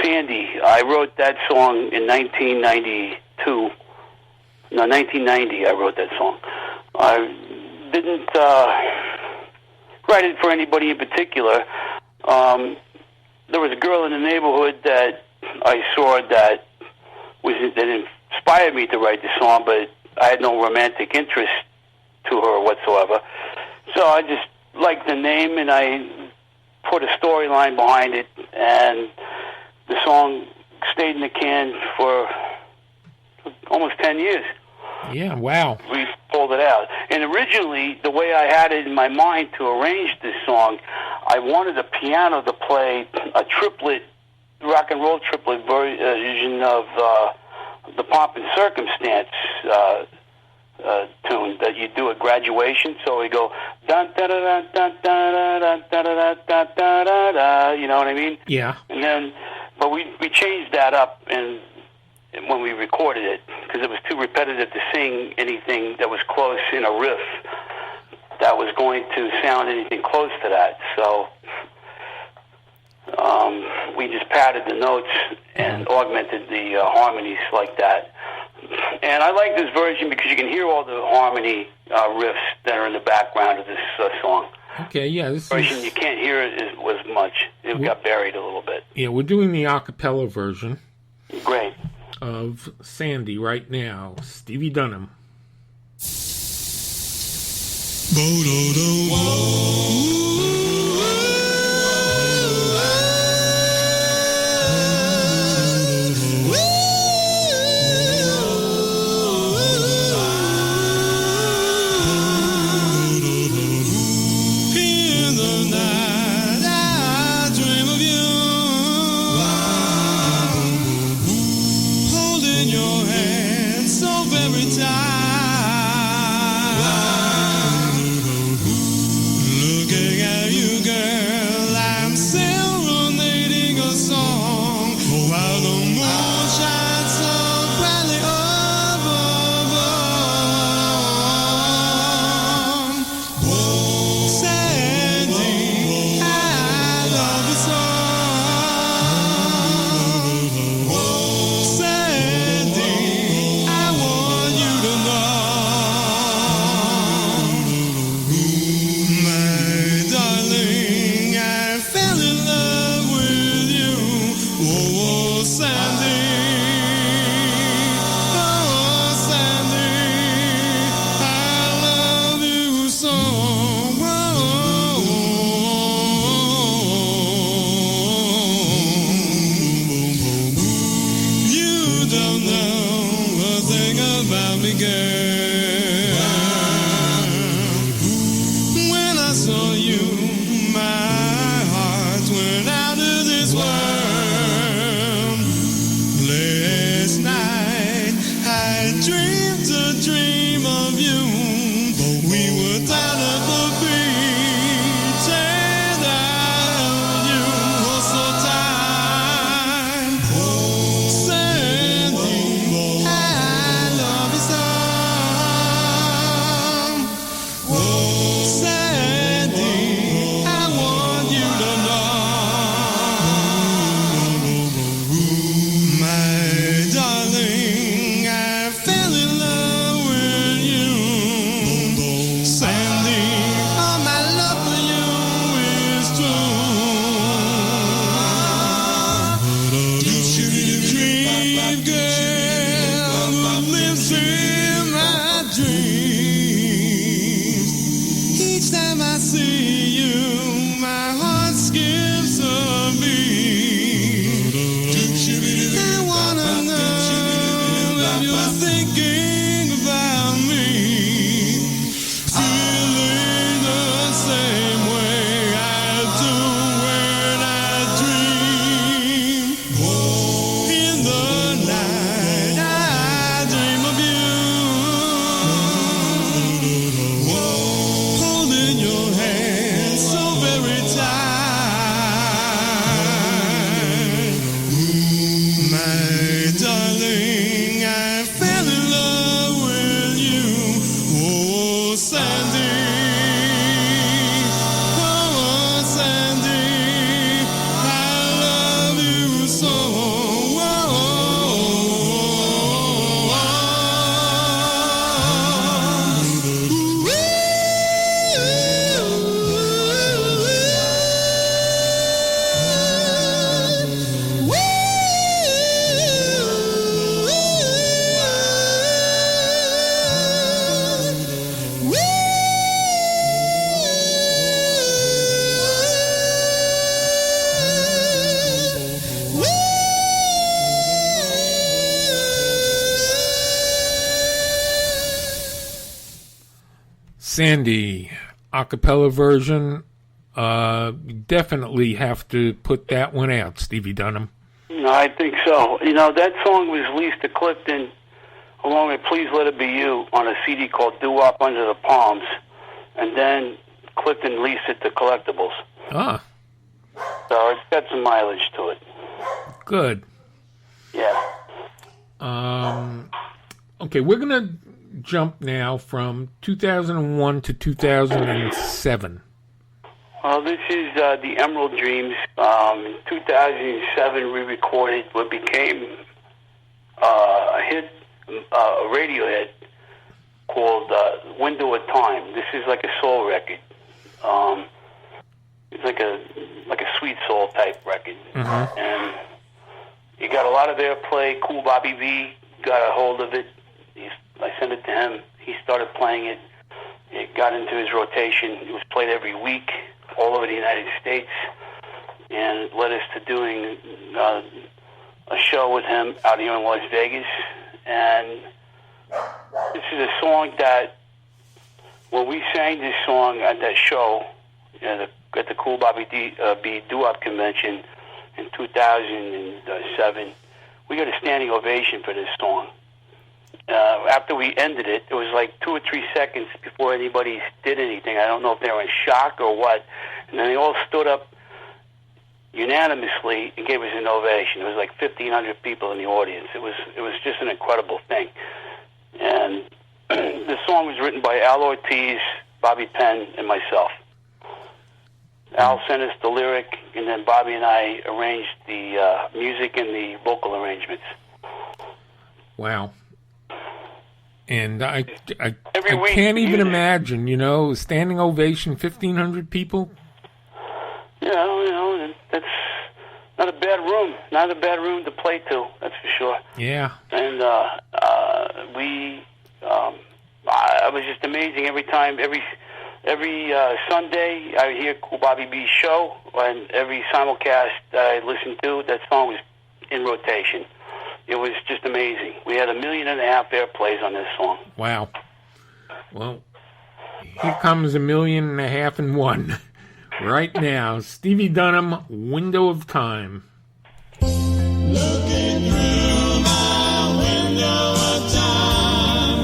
Sandy, I wrote that song in 1992. No, 1990. I wrote that song. I didn't write it for anybody in particular. There was a girl in the neighborhood that I saw that inspired me to write the song, but I had no romantic interest to her whatsoever. So I just liked the name, and I put a storyline behind it, and the song stayed in the can for almost 10 years. Yeah, wow. We pulled it out. And originally, the way I had it in my mind to arrange this song, I wanted the piano to play a triplet, rock and roll triplet version of the Pomp and Circumstance tune that you do at graduation. So we go dun da da da da da da da da da da da. You know what I mean? Yeah. And then, but we changed that up, and when we recorded it, because it was too repetitive to sing anything that was close in a riff that was going to sound anything close to that. So we just padded the notes and augmented the harmonies like that. And I like this version because you can hear all the harmony riffs that are in the background of this song. Okay, yeah. This version you can't hear it as much. It got buried a little bit. Yeah, we're doing the a cappella version. Great. Of Sandy right now. Stevie Dunham. Sandy, a cappella version. Definitely have to put that one out, Stevie Dunham. No, I think so. You know, that song was released to Clifton along with Please Let It Be You on a CD called Doo-Wop Under the Palms. And then Clifton released it to Collectibles. Ah. So it's got some mileage to it. Good. Yeah. Okay, we're going to jump now from 2001 to 2007. Well, this is the Emerald Dreams. In 2007, we recorded what became a hit, a radio hit called "Window of Time." This is like a soul record. It's like a sweet soul type record, and it got a lot of airplay. Cool Bobby V got a hold of it. I sent it to him. He started playing it. It got into his rotation. It was played every week all over the United States, and it led us to doing a show with him out here in Las Vegas. And this is a song that, when we sang this song at that show, at the Cool Bobby B Doo-Wop convention in 2007, we got a standing ovation for this song. After we ended it, it was like 2 or 3 seconds before anybody did anything. I don't know if they were in shock or what. And then they all stood up unanimously and gave us an ovation. It was like 1,500 people in the audience. It was just an incredible thing. And the song was written by Al Ortiz, Bobby Penn, and myself. Al sent us the lyric, and then Bobby and I arranged the music and the vocal arrangements. Wow. And I week, can't even imagine, standing ovation, 1,500 people. That's not a bad room. Not a bad room to play to, that's for sure. Yeah. And it was just amazing every time, every Sunday I hear Cool Bobby B's show, and every simulcast I listened to, that song was in rotation. It was just amazing. We had 1.5 million airplays on this song. Wow. Well, here comes 1.5 million and one. Right now, Stevie Dunham, Window of Time. Looking through my window of time.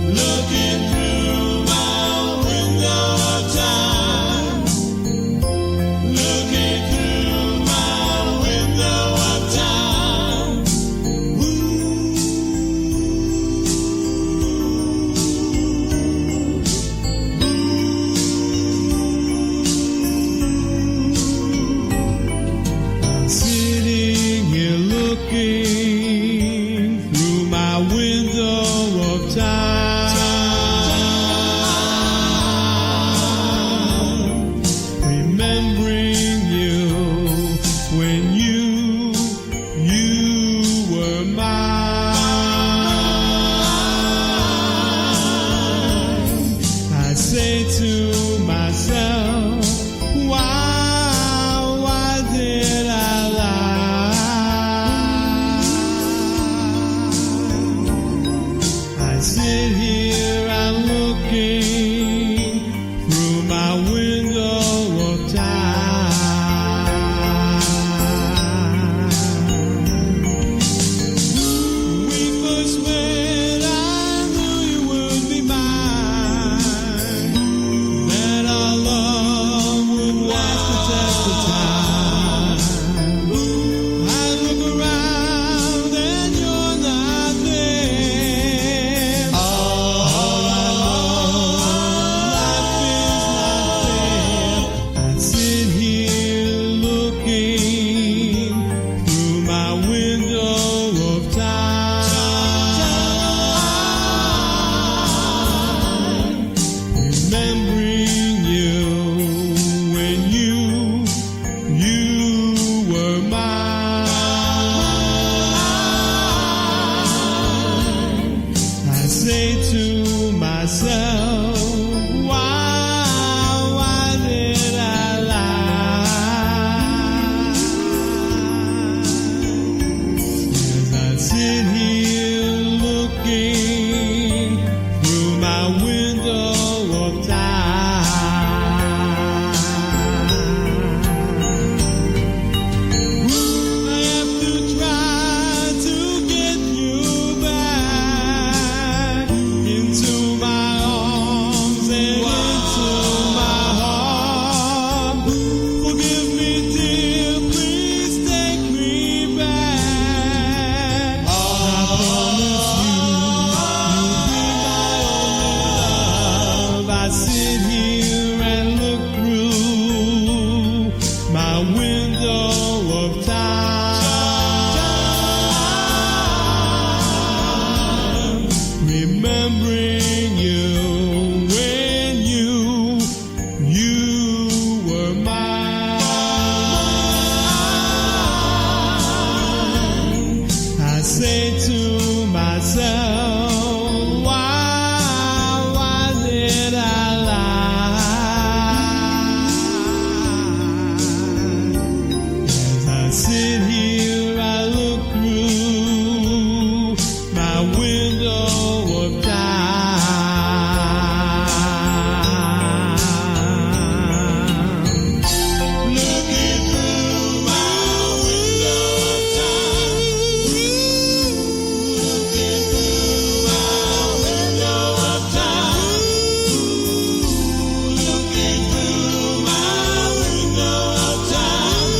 Looking through my window of time. Looking through my window of time. Sitting here looking through my window of time, remembering you when you were mine. I say to myself, why did I lie? I sit here and looking through my window of time. We first met, I knew you would be mine, that our love would last the test of time. I look around and you're not there. All I know, life is not fair. I sit here looking through my window of time, remembering you when you were mine. I say to myself, why did I lie? As I sit here looking through my window of time, I have to try to get you back into my arms. of time. Looking through my window of time. Looking through my window of time. Looking through my window of time.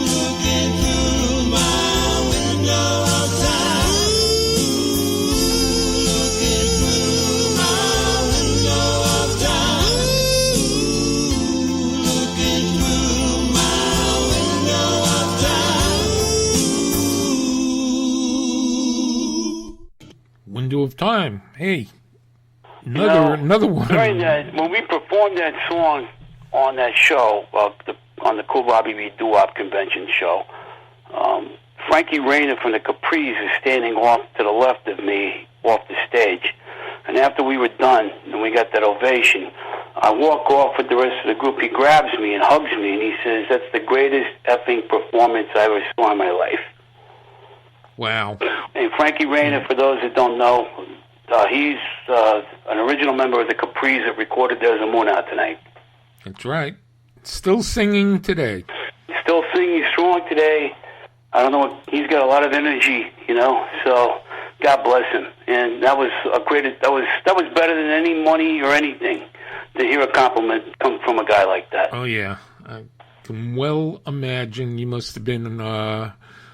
Looking through my window of time. Looking through my window of time. Looking through my window of time. Window of Time. Hey, You know, another one. During that, when we performed that song on that show, on the Cool Bobby B Doo-Wop convention show, Frankie Reyna from the Capris is standing off to the left of me off the stage. And after we were done and we got that ovation, I walk off with the rest of the group. He grabs me and hugs me and he says, "That's the greatest effing performance I ever saw in my life." Wow. And Frankie Reyna, for those that don't know, he's an original member of the Capris that recorded There's a Moon Out Tonight. That's right. Still singing today. Still singing strong today. I don't know. He's got a lot of energy, you know. So God bless him. And that was a great. That was better than any money or anything to hear a compliment come from a guy like that. Oh, yeah. I can well imagine you must have been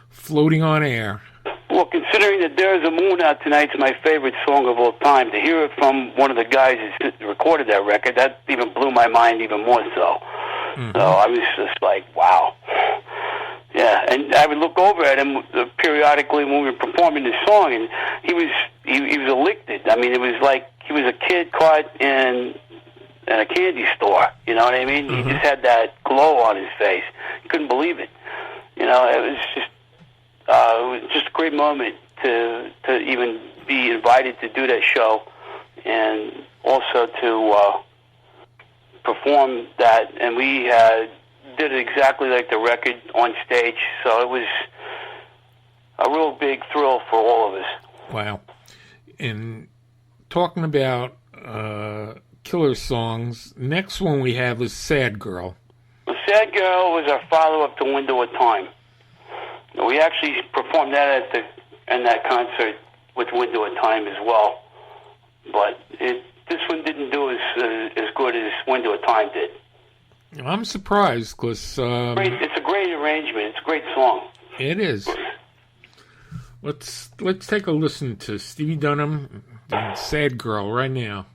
floating on air. Well, considering that There's a Moon Out Tonight's my favorite song of all time, to hear it from one of the guys who recorded that record, that even blew my mind even more so. Mm-hmm. So I was just like, wow. Yeah, and I would look over at him periodically when we were performing this song, and he was elected. I mean, it was like he was a kid caught in a candy store. You know what I mean? Mm-hmm. He just had that glow on his face. You couldn't believe it. You know, it was just a great moment to even be invited to do that show, and also to perform that. And we did it exactly like the record on stage, so it was a real big thrill for all of us. Wow. And talking about killer songs, next one we have is Sad Girl. Well, Sad Girl was our follow-up to Window of Time. We actually performed that in that concert with Window of Time as well, but this one didn't do as good as Window of Time did. I'm surprised because it's a great arrangement. It's a great song. It is. Let's take a listen to Stevie Dunham and Sad Girl right now.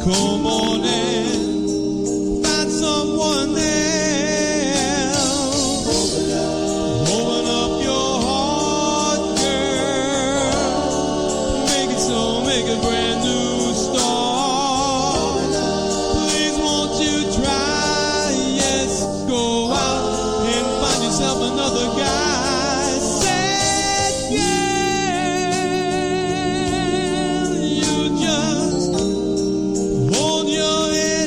Come on in, find someone else. Open up your heart, girl. Make it so, make a brand new start. Please won't you try? Yes, go out and find yourself another guy. Said girl, you just hold your head.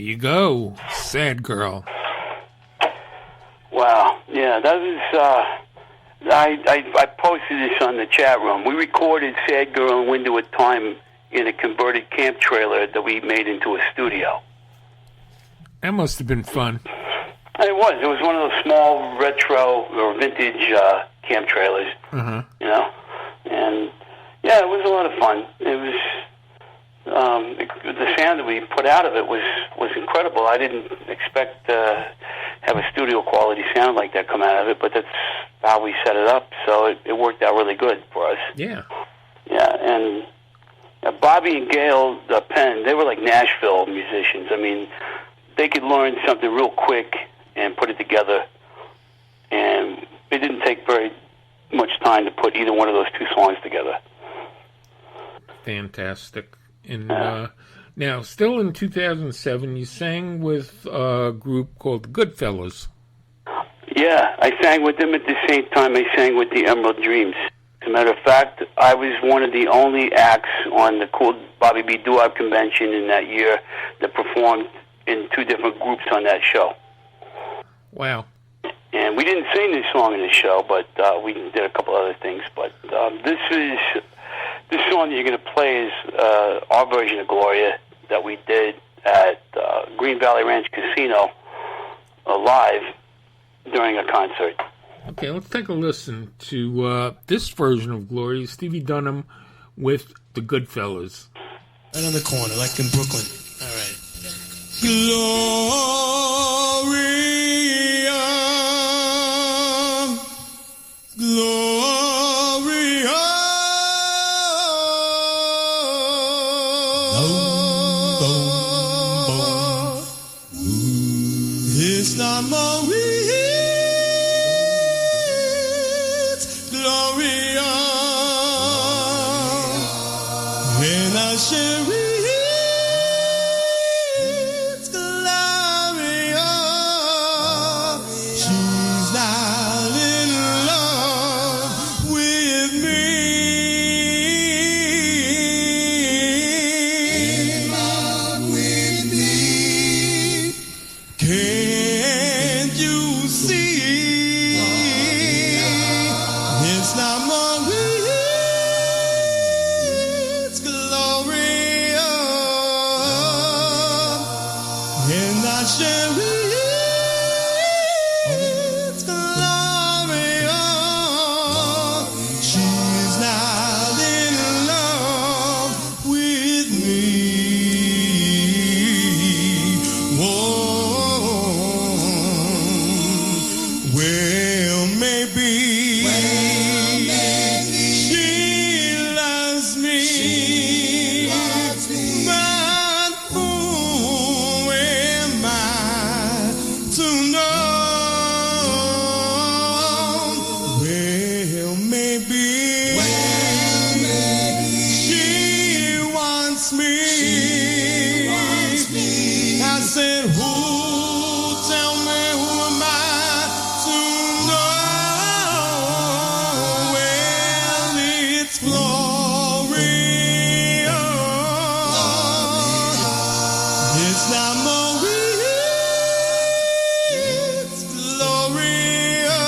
you go. Sad Girl. Wow. Yeah, that was. I posted this on the chat room. We recorded Sad Girl and Window of Time in a converted camp trailer that we made into a studio. That must have been fun. It was. It was one of those small retro or vintage camp trailers. Uh-huh. You know, and yeah, it was a lot of fun. It was the sound that we put out of it was incredible. I didn't expect to have a studio quality sound like that come out of it, but that's how we set it up. So it worked out really good for us. Yeah. Yeah, and Bobby and Gail Penn, they were like Nashville musicians. I mean, they could learn something real quick and put it together, and it didn't take very much time to put either one of those two songs together. Fantastic. And now, still in 2007, you sang with a group called the Goodfellas. Yeah, I sang with them at the same time I sang with the Emerald Dreams. As a matter of fact, I was one of the only acts on the Cool Bobby B. Doo-Wop convention in that year that performed in two different groups on that show. Wow. And we didn't sing this song in the show, but we did a couple other things. But this song that you're going to play is our version of Gloria that we did at Green Valley Ranch Casino live during a concert. Okay, let's take a listen to this version of Gloria, Stevie Dunham with the Goodfellas. Right on the corner, like in Brooklyn. All right. Gloria, Gloria. It's not Maureen's Gloria, and I share it's Gloria. She's not in love with me. In love with me. Can't you see? It's not Maureen's Gloria, and I share it's Gloria. She's not in love with me. Whoa. Well, maybe she loves me, but who am I to know? Well, maybe she wants me. I said, who? Tell me, who am I to know? Well, it's Gloria. It's not Maureen, it's Gloria,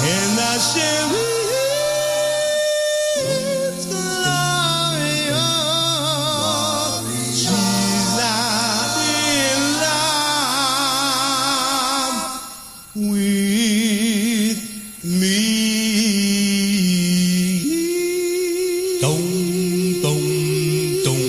and I share it's Gloria. She's not in love with me. Dum, dum, dum.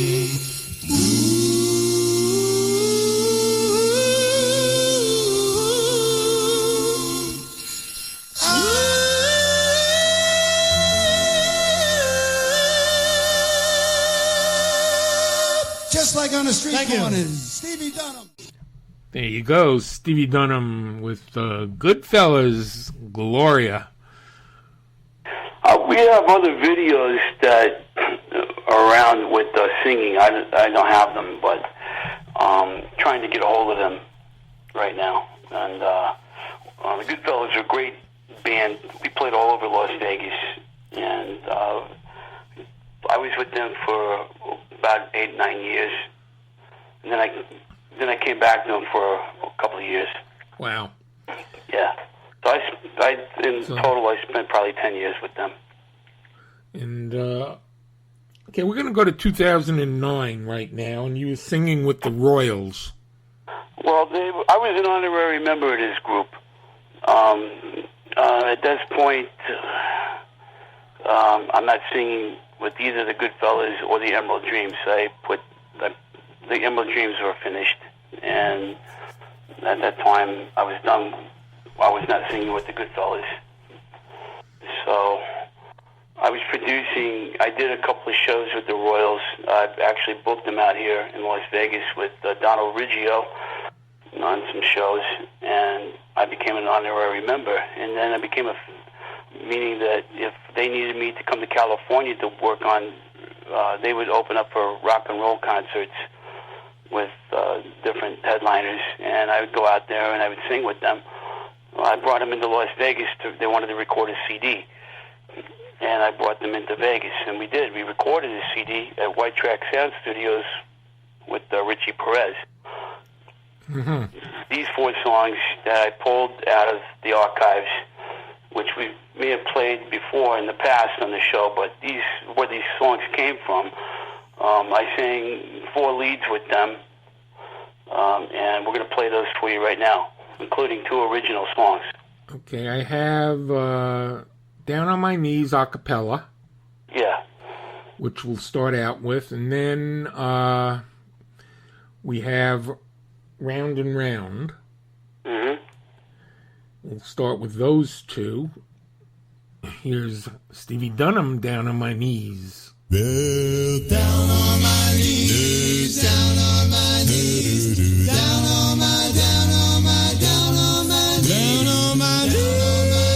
Just like on the street Thank you. corners. Stevie Dunham. There you go, Stevie Dunham with the Goodfellas, Gloria. We have other videos that are around with singing. I don't have them, but trying to get a hold of them right now. And the Goodfellas are a great band. We played all over Las Vegas, and I was with them for about 8-9 years. And then I came back to them for a couple of years. Wow. Yeah. So in total, I spent probably 10 years with them. And, okay, we're going to go to 2009 right now, and you were singing with the Royals. Well, I was an honorary member of this group. At this point, I'm not singing with either the Goodfellas or the Emerald Dreams. The Emerald Dreams were finished, and at that time, I was done. I was not singing with the Goodfellas. So I was producing. I did a couple of shows with the Royals. I actually booked them out here in Las Vegas with Donald Riggio on some shows, and I became an honorary member. And then I became meaning that if they needed me to come to California to work on, they would open up for rock and roll concerts with different headliners, and I would go out there and I would sing with them. Well, I brought them into Las Vegas. They wanted to record a CD, and I brought them into Vegas, and we did. We recorded a CD at White Track Sound Studios with Richie Perez. Mm-hmm. These 4 songs that I pulled out of the archives, which we may have played before in the past on the show, but where these songs came from. I sang 4 leads with them, and we're going to play those for you right now, including 2 original songs. Okay, I have Down on My Knees a cappella. Yeah. Which we'll start out with, and then we have Round and Round. Mm-hmm. We'll start with those 2. Here's Stevie Dunham, Down on My Knees. Well, down on my knees, down on my knees, down on my, down on my, down on my knees, down on my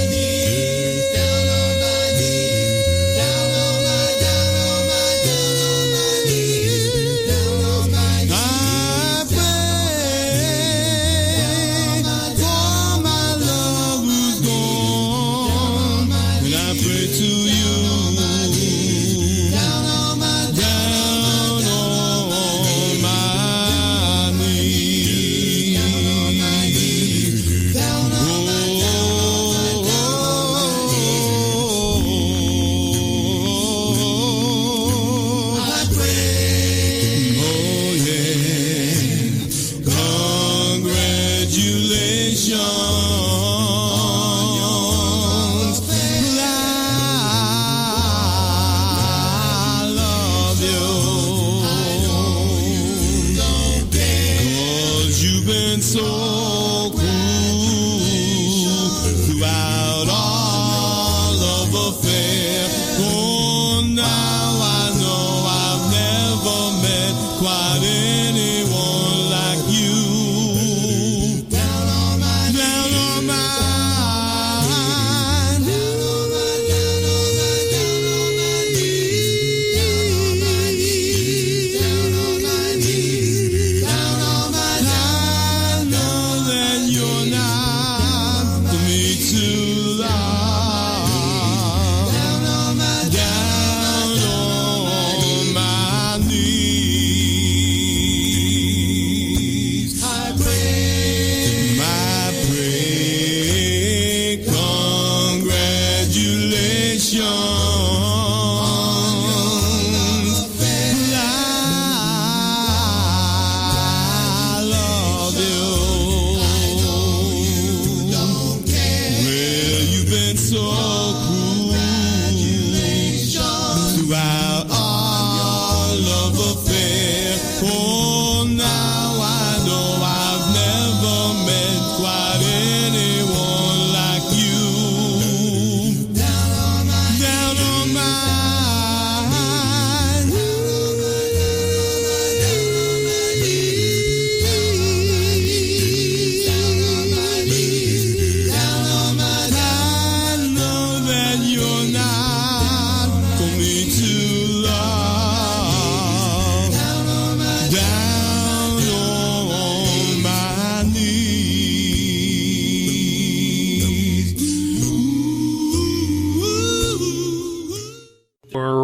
knees, down on my knees, down on my, down on my, down on my knees, down on my knees. I pray for my love who's gone, and I pray to you.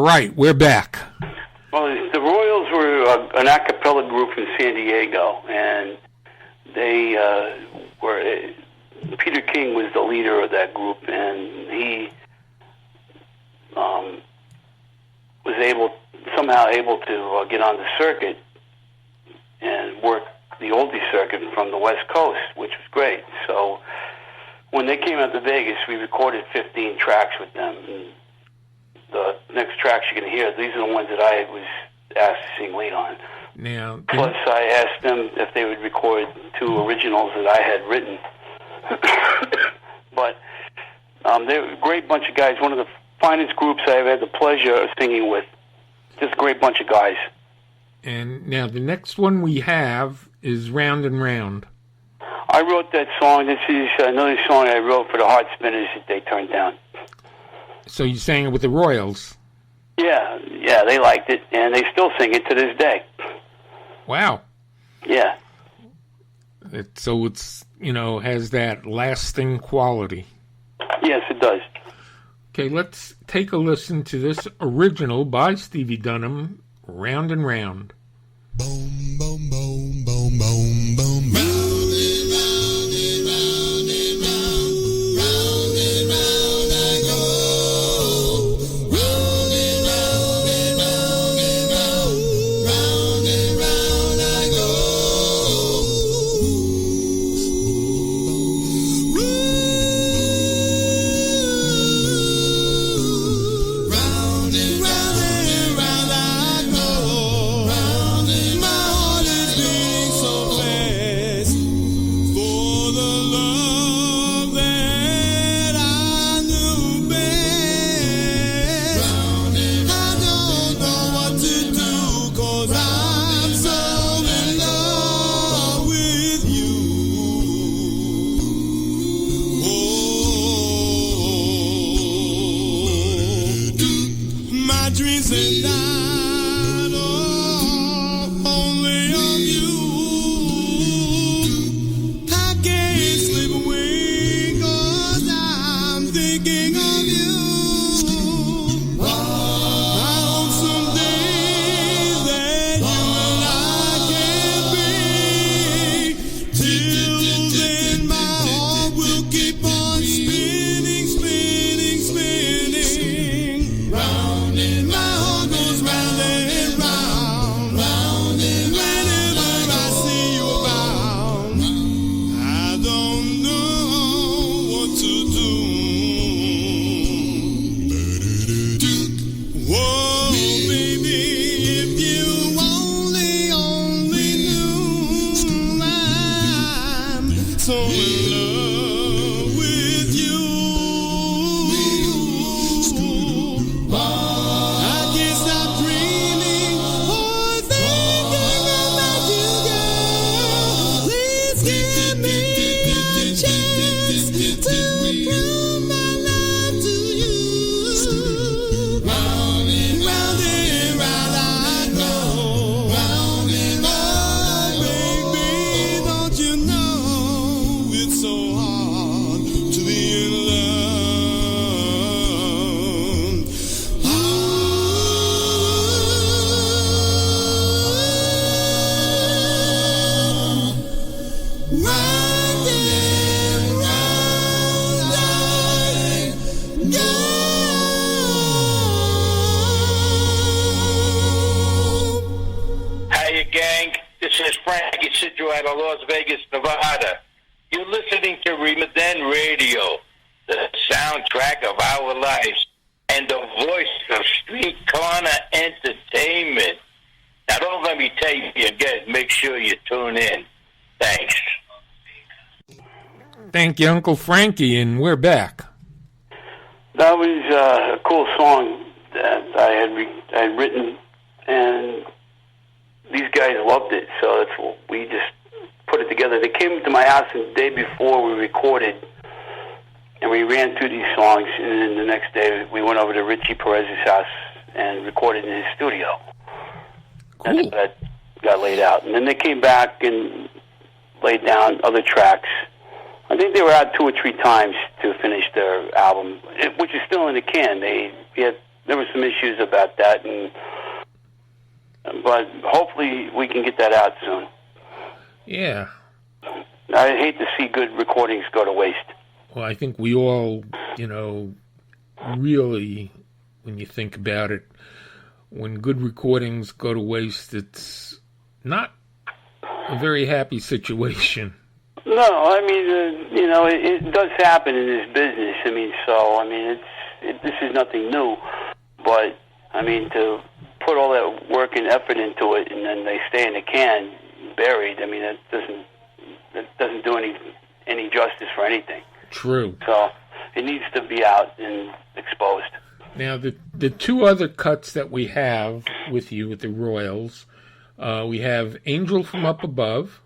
Right, we're back. Well, the Royals were an a cappella group from San Diego, and they were. Peter King was the leader of that group, and he was somehow able to get on the circuit and work the oldie circuit from the West Coast, which was great. So when they came out to Vegas, we recorded 15 tracks with them. And the next tracks you're going to hear, these are the ones that I was asked to sing lead on. Now, plus, I asked them if they would record 2 originals that I had written. But they were a great bunch of guys, one of the finest groups I've had the pleasure of singing with. Just a great bunch of guys. And now the next one we have is Round and Round. I wrote that song. This is another song I wrote for the Heart Spinners that they turned down. So you sang it with the Royals? Yeah, they liked it, and they still sing it to this day. Wow. Yeah. So it's, has that lasting quality. Yes, it does. Okay, let's take a listen to this original by Stevie Dunham, Round and Round. Boom, boom, boom, boom, boom, boom. Round and round and round and round, round and round I go. Round and round and round and round, round and round I go. Round and round and round I go. Round and my heart is beating so fast for the love that I knew best. Round and I don't know what to do, 'cause I'm so in love with you. Oh, my dreams are not only of you. I can't sleep away 'cause I'm thinking of you. I hope someday that you and I can be. Till then, my heart will keep on spinning, spinning, spinning. Round and my heart goes round and round, round and whenever I see you around, I don't know what to do. Whoa, baby, if you only knew I'm so in love with you. I can't stop dreaming or thinking about you, girl. Please give me a chance to prove my love to you. Round and round I go. Round and round, baby, don't you know it's so hard to be in love? Round and round I go. Hiya, gang. This is Frankie Reyna out of Las Vegas, Nevada. You're listening to Remember Radio, the soundtrack of our lives and the voice of Street Corner Entertainment. Now, don't let me tell you again. Make sure you tune in. Thanks. Thank you, Uncle Frankie, and we're back. That was a cool song that I had written, and these guys loved it, so that's what we just put it together. They came to my house the day before we recorded, and we ran through these songs, and then the next day we went over to Richie Perez's house and recorded in his studio. Cool. And that got laid out. And then they came back and laid down other tracks. I think they were out 2 or 3 times to finish their album, which is still in the can. There were some issues about that, and but hopefully we can get that out soon. Yeah. I hate to see good recordings go to waste. Well, I think we all, really, when you think about it, when good recordings go to waste, it's not a very happy situation. No, I mean, it does happen in this business. I mean, this is nothing new. But, I mean, to put all that work and effort into it and then they stay in the can buried, I mean, that doesn't do any justice for anything. True. So it needs to be out and exposed. Now, the two other cuts that we have with you at the Royals, we have Angel from Up Above.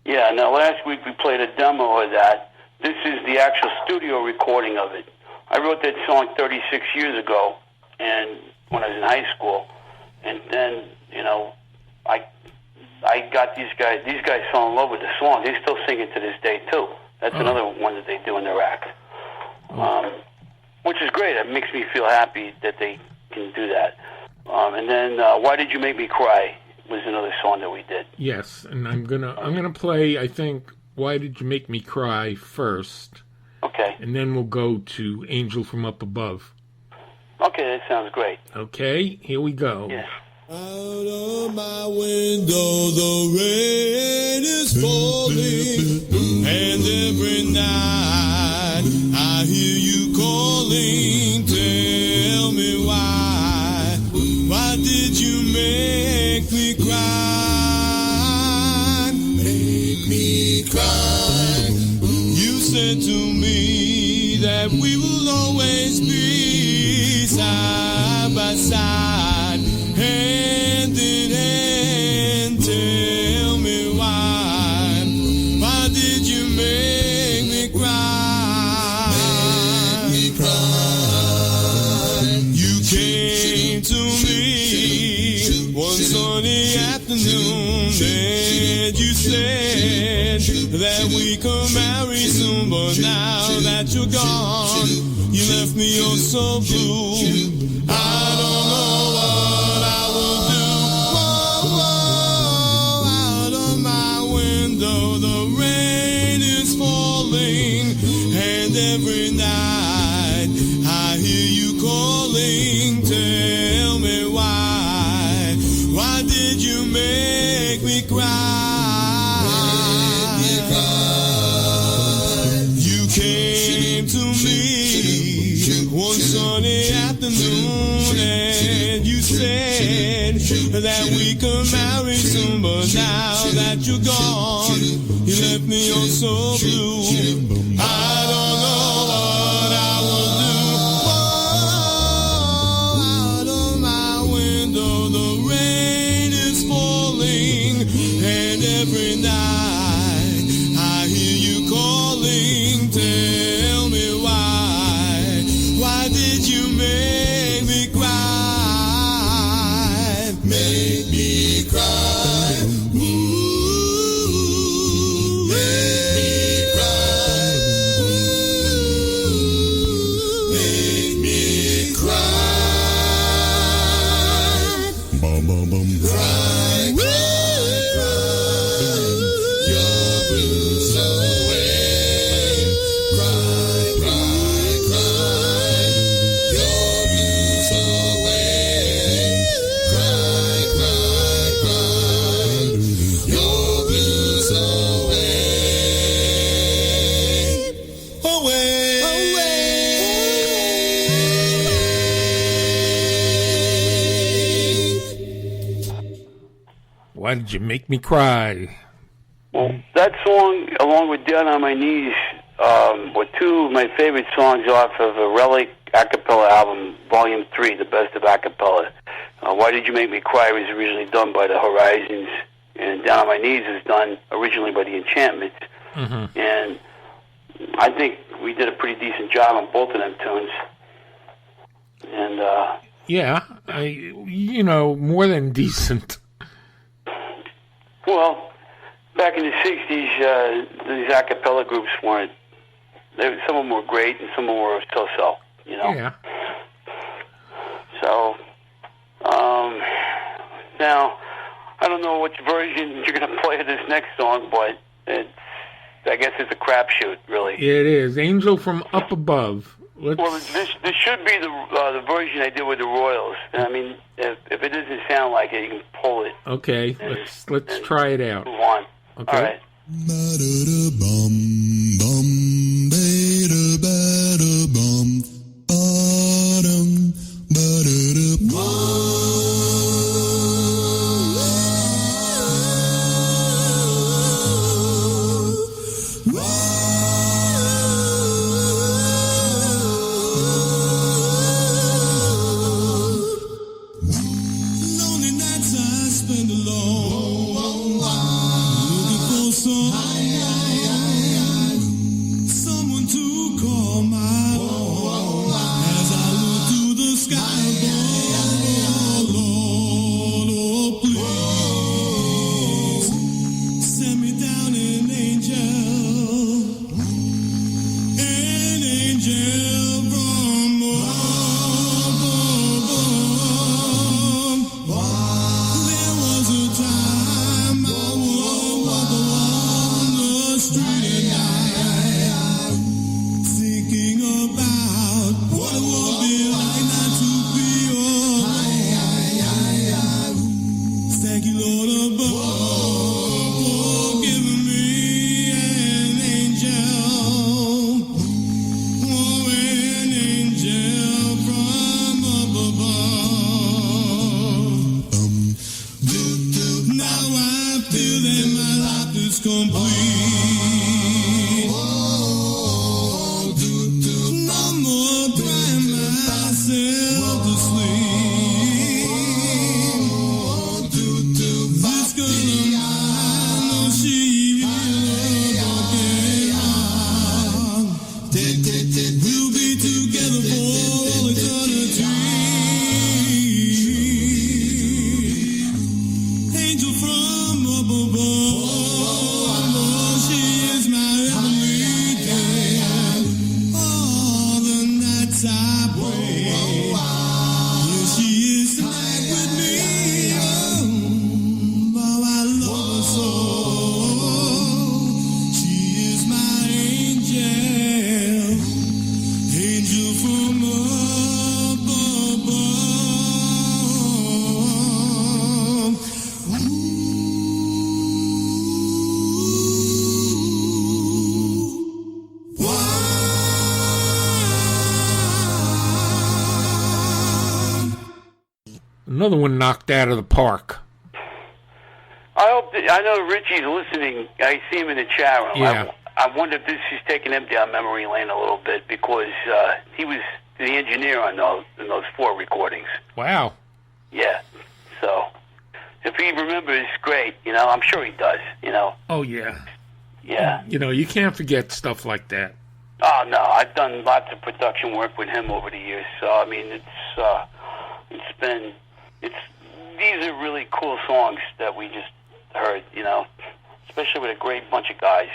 Yeah, now last week we played a demo of that. This is the actual studio recording of it. I wrote that song 36 years ago, and when I was in high school, and then, I got these guys fell in love with the song. They still sing it to this day, too. That's another one that they do in their act, which is great. It makes me feel happy that they can do that. And then Why Did You Make Me Cry was another song that we did. Yes, and I'm gonna play, I think, Why Did You Make Me Cry first. Okay. And then we'll go to Angel from Up Above. Okay, that sounds great. Okay, here we go. Yeah. Out of my window the rain is falling, and every night I hear you calling. Tell me why did you make me cry? Make me cry. You said to me that we will always be side by side, hand in hand. Tell me why did you make me cry? Make me cry. You came to me one sunny afternoon, and you said that we could marry soon, but now that you're gone, you left me oh so blue. I don't know what I will do. Out of my window the rain is falling, and every night I hear you calling. Tell me why did you make me cry? Make me cry. You came to me one sunny afternoon, and you said that we could marry soon, but now that you're gone, you left me oh so blue. I don't know what I will do. Out of my window the rain is falling, and every night I hear you calling. Tell me why did you make me cry? Make me cry. Ooh, make me cry. Ooh, make me cry. Bum, bum, bum. Cry, cry, cry. Your blues away. Cry, cry, cry. Your blues away. Cry, cry, cry. Your blues away. Why Did You Make Me Cry? Well, that song, along with Down on My Knees, were two of my favorite songs off of a Relic a cappella album, Volume 3, The Best of A Cappella. Why Did You Make Me Cry was originally done by the Horizons, and Down on My Knees was done originally by the Enchantments. Mm-hmm. And I think we did a pretty decent job on both of them tunes. And, Yeah, more than decent. well, back in the 60s, these a cappella groups weren't. Some of them were great, and some of them were so-so, Yeah. So, Now, I don't know which version you're going to play of this next song, but I guess it's a crapshoot, really. It is. Angel from Up Above. Well, this should be the version I did with the Royals. I mean, if it doesn't sound like it, you can pull it. Okay, let's try it out. Move on. Okay. All right. Lonely nights I spend alone, looking for someone to call my own. As I look to the sky above, Lord, oh please send me down an angel from above. There was a time I would walk along the street at night, thinking about what it would be like not to be alone. Thank you, Lord above, for giving me an angel. Oh, an angel from above. Now I feel that my life is complete. No more crying myself to sleep. This girl of mine, no, she is okay. We'll be together for all eternity. Angel from up above, oh, she is my heavenly day. All the nights I pray, yeah, she is tonight with me. Oh, I love her so. She is my angel, angel from up above. Another one knocked out of the park. I know Richie's listening. I see him in the chat room. Yeah. I wonder if this is taking him down memory lane a little bit because he was the engineer on those 4 recordings. Wow. Yeah. So if he remembers, great. I'm sure he does. Oh, yeah. Yeah. You can't forget stuff like that. Oh no, I've done lots of production work with him over the years. So I mean, these are really cool songs that we just heard. Especially with a great bunch of guys.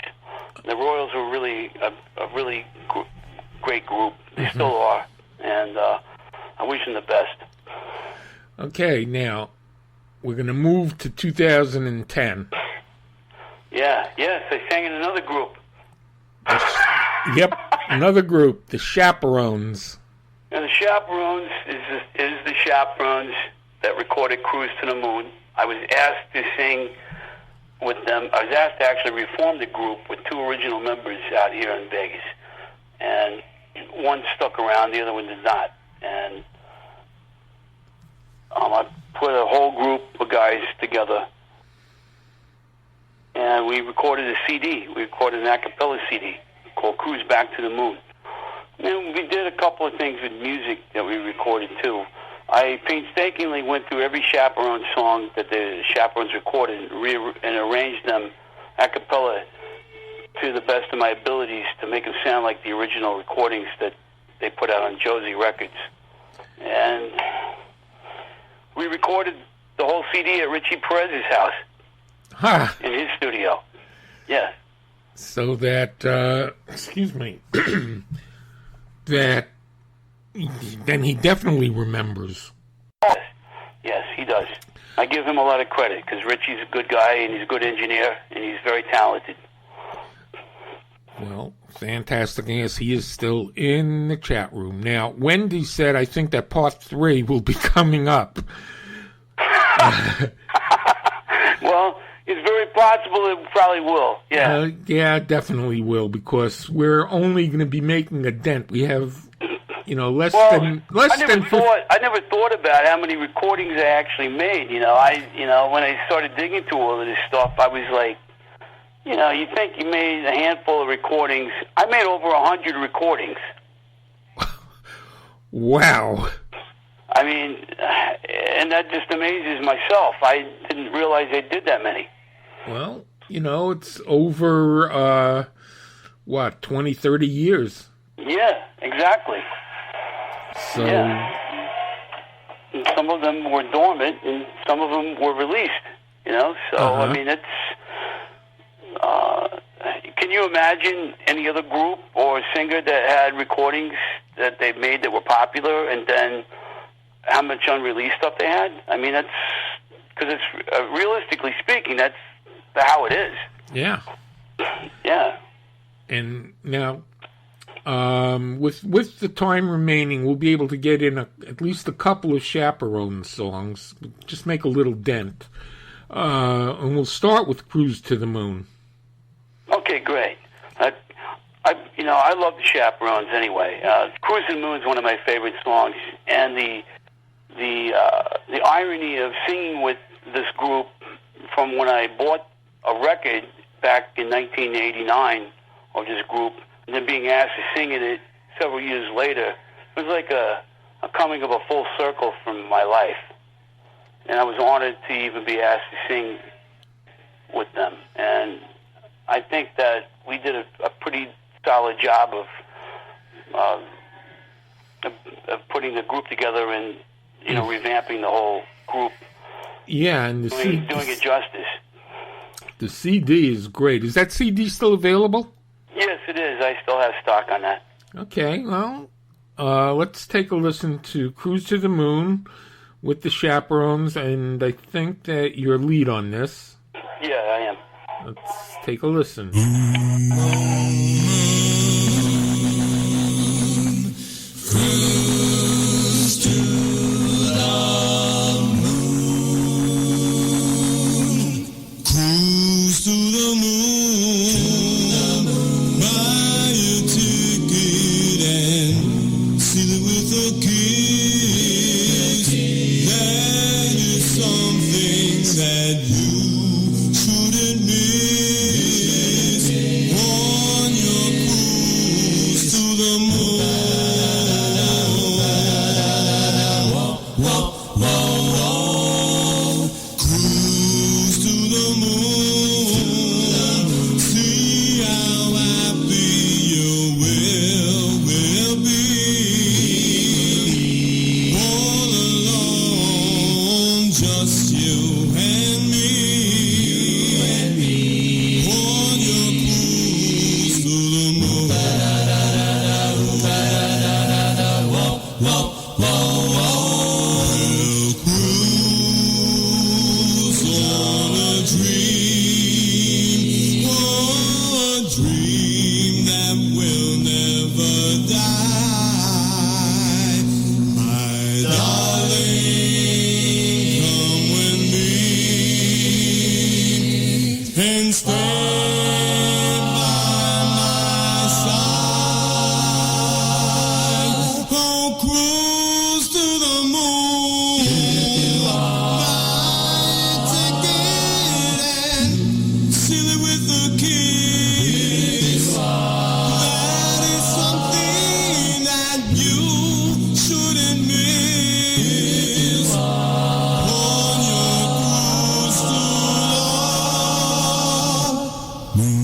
The Royals were really a really great group. They still are, and I wish them the best. Okay, now we're going to move to 2010. Yeah, yes, they sang in another group. Yep, another group, the Chaperones. And the Chaperones is the Chaperones that recorded Cruise to the Moon. I was asked to sing with them. I was asked to actually reform the group with 2 original members out here in Vegas. And one stuck around, the other one did not. And I put a whole group of guys together. And we recorded a CD. We recorded an a cappella CD called Cruise Back to the Moon. And we did a couple of things with music that we recorded too. I painstakingly went through every Chaperone song that the Chaperones recorded and arranged them a cappella to the best of my abilities to make them sound like the original recordings that they put out on Josie Records. And we recorded the whole CD at Richie Perez's house in his studio. Yeah. So that, excuse me, that then he definitely remembers. Yes, He does. I give him a lot of credit because Richie's a good guy and he's a good engineer and he's very talented. Well, fantastic. Yes, he is still in the chat room. Now, Wendy said, I think that part 3 will be coming up. Well, it's very possible it probably will. Yeah. Yeah, definitely will, because we're only going to be making a dent. We have, less than I never thought about how many recordings I actually made. When I started digging into all of this stuff, I was like, you think you made a handful of recordings. I made over 100 recordings. Wow. I mean, and that just amazes myself. I didn't realize I did that many. Well, it's over, 20, 30 years. Yeah, exactly. So, yeah. And some of them were dormant, and some of them were released. So I mean, it's. Can you imagine any other group or singer that had recordings that they made that were popular, and then how much unreleased stuff they had? I mean, that's because it's realistically speaking, that's how it is. Yeah. Yeah. And now, with the time remaining, we'll be able to get in at least a couple of Chaperones songs. Just make a little dent, and we'll start with "Cruise to the Moon." Okay, great. I love the Chaperones anyway. "Cruise to the Moon" is one of my favorite songs, and the irony of singing with this group from when I bought a record back in 1989 of this group, and then being asked to sing in it several years later, it was like a coming of a full circle from my life. And I was honored to even be asked to sing with them. And I think that we did a pretty solid job of putting the group together and revamping the whole group. Yeah, and doing it justice. The CD is great. Is that CD still available? Yes, it is. I still have stock on that. Okay, well, let's take a listen to "Cruise to the Moon" with the Chaperones, and I think that you're lead on this. Yeah, I am. Let's take a listen. Cruise to the moon. Cruise to the moon. Buy your ticket and seal it with a kiss. That is something that you shouldn't miss on your cruise to the moon. Cruise to the moon. See how happy you will be. All alone, just you and me. On your cruise to the moon. We'll cruise on a dream that will never die. My darling, come with me and stand by my side. Oh, cruise to the moon. Buy a ticket and seal it with a kiss. That is something that you shouldn't miss on your cruise to the moon.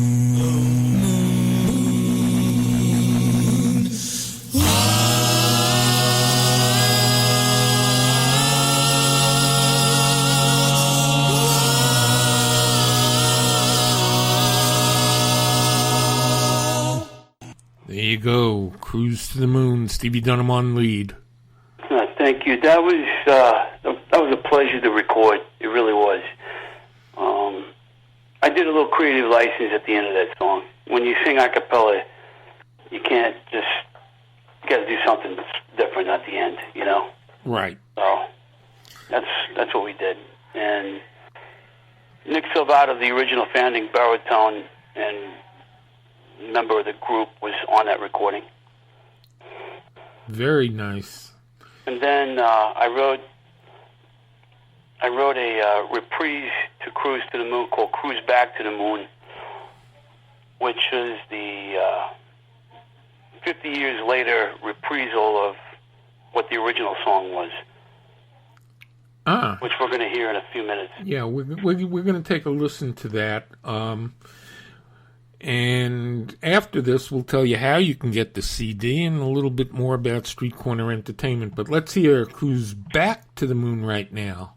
There you go. "Cruise to the Moon." Stevie Dunham on lead. Thank Thank you. That was a pleasure to record. It really was. I did a little creative license at the end of that song. When you sing a cappella, you can't just, you got to do something different at the end, you know? Right. So that's what we did. And Nick Silvato, the original founding baritone and member of the group, was on that recording. Very nice. And then I wrote a reprise to Cruise to the Moon called Cruise Back to the Moon, which is the 50 years later reprisal of what the original song was, which we're going to hear in a few minutes. Yeah, we're going to take a listen to that. And after this, we'll tell you how you can get the CD and a little bit more about Street Corner Entertainment. But let's hear Cruise Back to the Moon right now.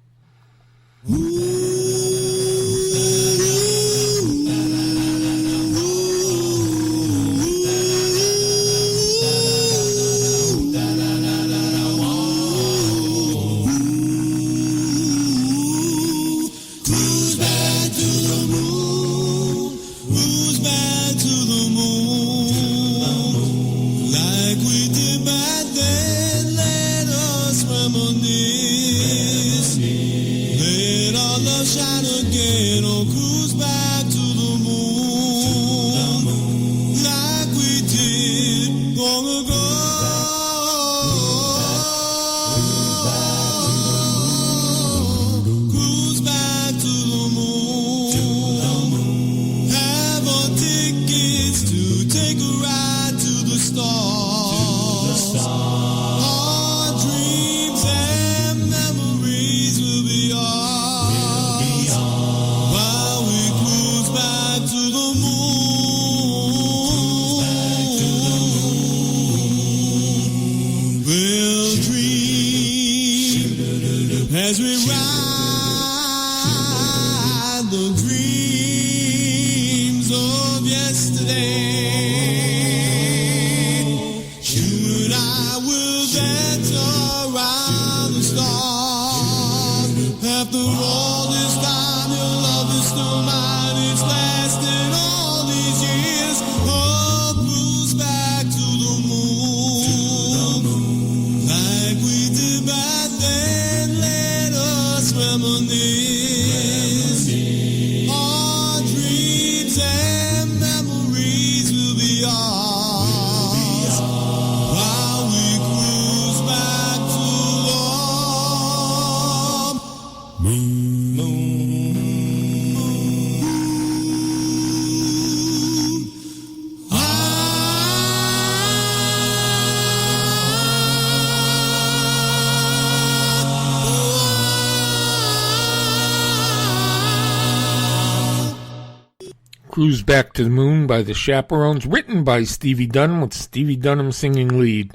Cruise Back to the Moon by the Chaperones, written by Stevie Dunham, with Stevie Dunham singing lead.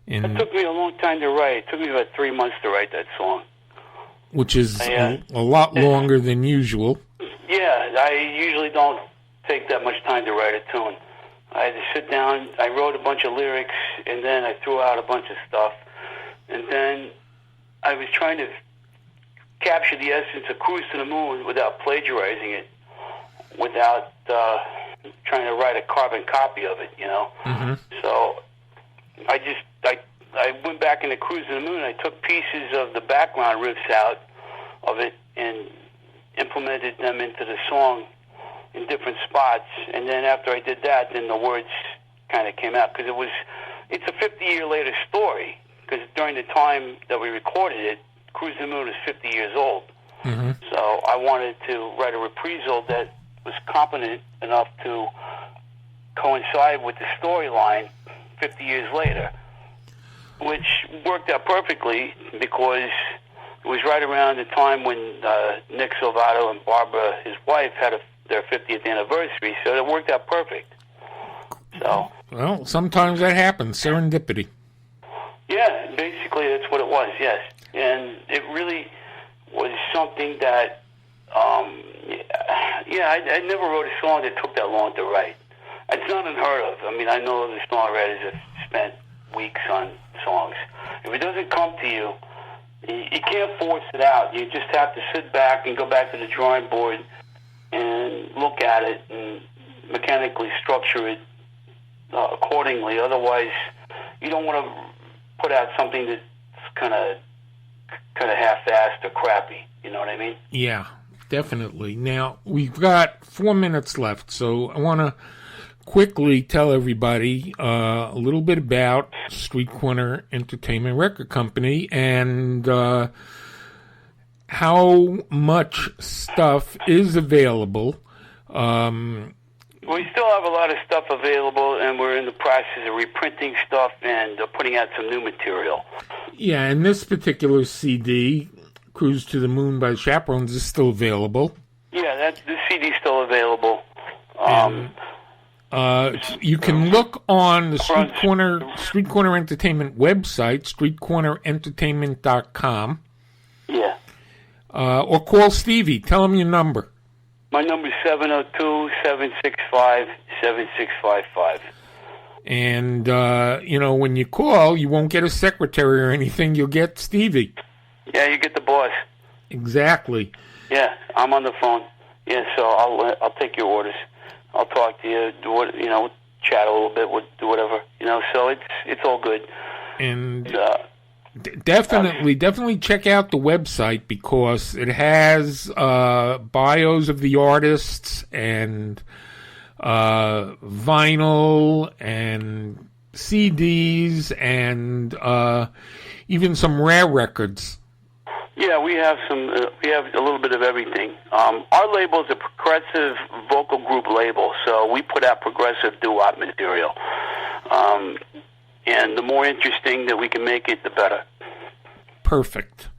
And it took me a long time to write. It took me about 3 months to write that song. Which is a lot longer than usual. Yeah, I usually don't take that much time to write a tune. I had to sit down, I wrote a bunch of lyrics, and then I threw out a bunch of stuff. And then I was trying to capture the essence of Cruise to the Moon without plagiarizing it, without trying to write a carbon copy of it, you know. Mm-hmm. So I went back into Cruise to the Moon. I took pieces of the background riffs out of it and implemented them into the song in different spots. And then after I did that, then the words kind of came out, because it's a 50-year later story, because during the time that we recorded it, Cruise to the Moon is 50 years old. Mm-hmm. So I wanted to write a reprisal that was competent enough to coincide with the storyline 50 years later, which worked out perfectly because it was right around the time when Nick Silvato and Barbara, his wife, had their 50th anniversary, so it worked out perfect. So, well, sometimes that happens, serendipity. Yeah, basically that's what it was, yes. And it really was something that, I never wrote a song that took that long to write. It's not unheard of. I mean, I know the songwriters have spent weeks on songs. If it doesn't come to you, you can't force it out. You just have to sit back and go back to the drawing board and look at it and mechanically structure it accordingly. Otherwise, you don't want to put out something that's kind of half-assed or crappy. You know what I mean? Yeah, definitely. Now, we've got 4 minutes left, so I want to quickly tell everybody a little bit about Street Corner Entertainment Record Company and how much stuff is available. We still have a lot of stuff available, and we're in the process of reprinting stuff and putting out some new material. Yeah, and this particular CD, Cruise to the Moon by the Chaperones, is still available. Yeah, this CD's still available. You can look on the Street Corner Entertainment website, streetcornerentertainment.com. Yeah. Or call Stevie. Tell him your number. My number is 702-765-7655. And, when you call, you won't get a secretary or anything. You'll get Stevie. Yeah, you get the boss. Exactly. Yeah, I'm on the phone. Yeah, so I'll take your orders. I'll talk to you, chat a little bit, do whatever, so it's all good. And definitely check out the website because it has bios of the artists and vinyl and CDs and even some rare records. Yeah, we have we have a little bit of everything. Our label is a progressive vocal group label, so we put out progressive doo-wop material. And the more interesting that we can make it, the better. Perfect.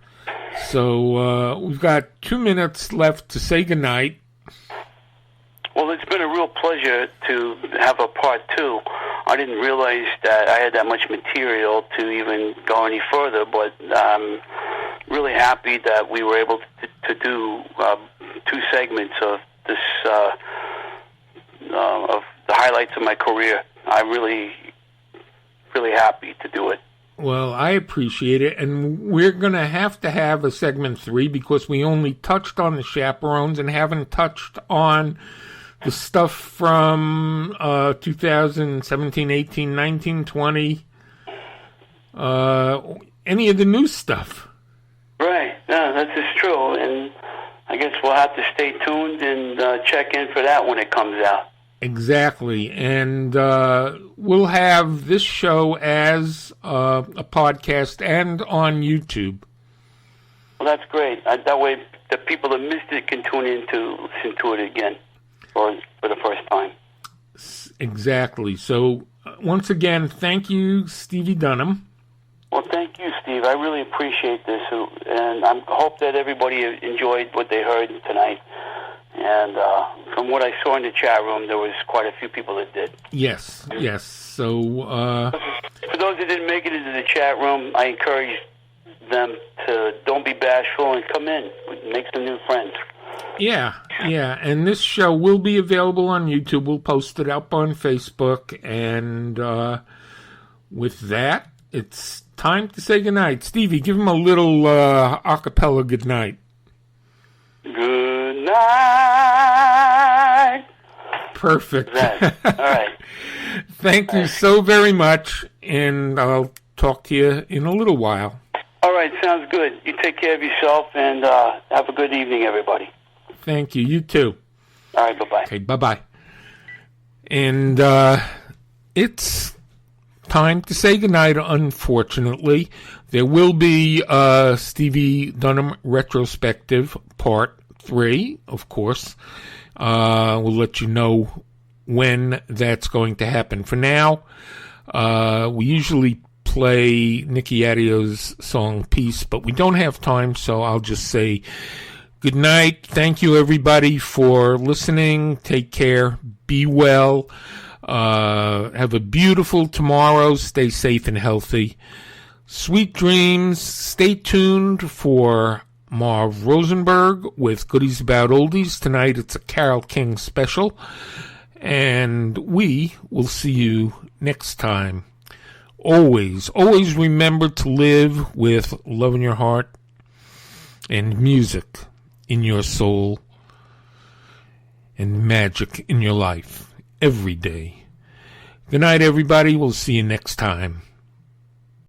So we've got 2 minutes left to say goodnight. Well, it's been a real pleasure to have a part 2. I didn't realize that I had that much material to even go any further, but I'm really happy that we were able to do 2 segments of this of the highlights of my career. I'm really happy to do it. Well, I appreciate it, and we're going to have a segment 3 because we only touched on the Chaperones and haven't touched on the stuff from 2017, 18, 19, 20, any of the new stuff. Right. No, that's just true, and I guess we'll have to stay tuned and check in for that when it comes out. Exactly, and we'll have this show as a podcast and on YouTube. Well, that's great. That way, the people that missed it can tune in to listen to it again, or for the first time. Exactly. So, once again, thank you, Stevie Dunham. Well, thank you, Steve. I really appreciate this, and I hope that everybody enjoyed what they heard tonight. And from what I saw in the chat room, there was quite a few people that did. Yes. So, for those that didn't make it into the chat room, I encourage them to don't be bashful and come in, make some new friends. Yeah. And this show will be available on YouTube. We'll post it up on Facebook. And with that, it's time to say goodnight. Stevie, give him a little a cappella goodnight. Good night. Perfect. All right. Thank you so very much, and I'll talk to you in a little while. All right, sounds good. You take care of yourself, and have a good evening, everybody. Thank you. You too. All right, bye-bye. Okay, bye-bye. And it's time to say goodnight, unfortunately. There will be Stevie Dunham Retrospective Part 3, of course. We'll let you know when that's going to happen. For now, we usually play Nicky Addio's song Peace, but we don't have time, so I'll just say good night. Thank you, everybody, for listening. Take care. Be well. Have a beautiful tomorrow. Stay safe and healthy. Sweet dreams. Stay tuned for Marv Rosenberg with Goodies About Oldies. Tonight it's a Carole King special. And we will see you next time. always remember to live with love in your heart and music in your soul and magic in your life every day. Good night, everybody. We'll see you next time.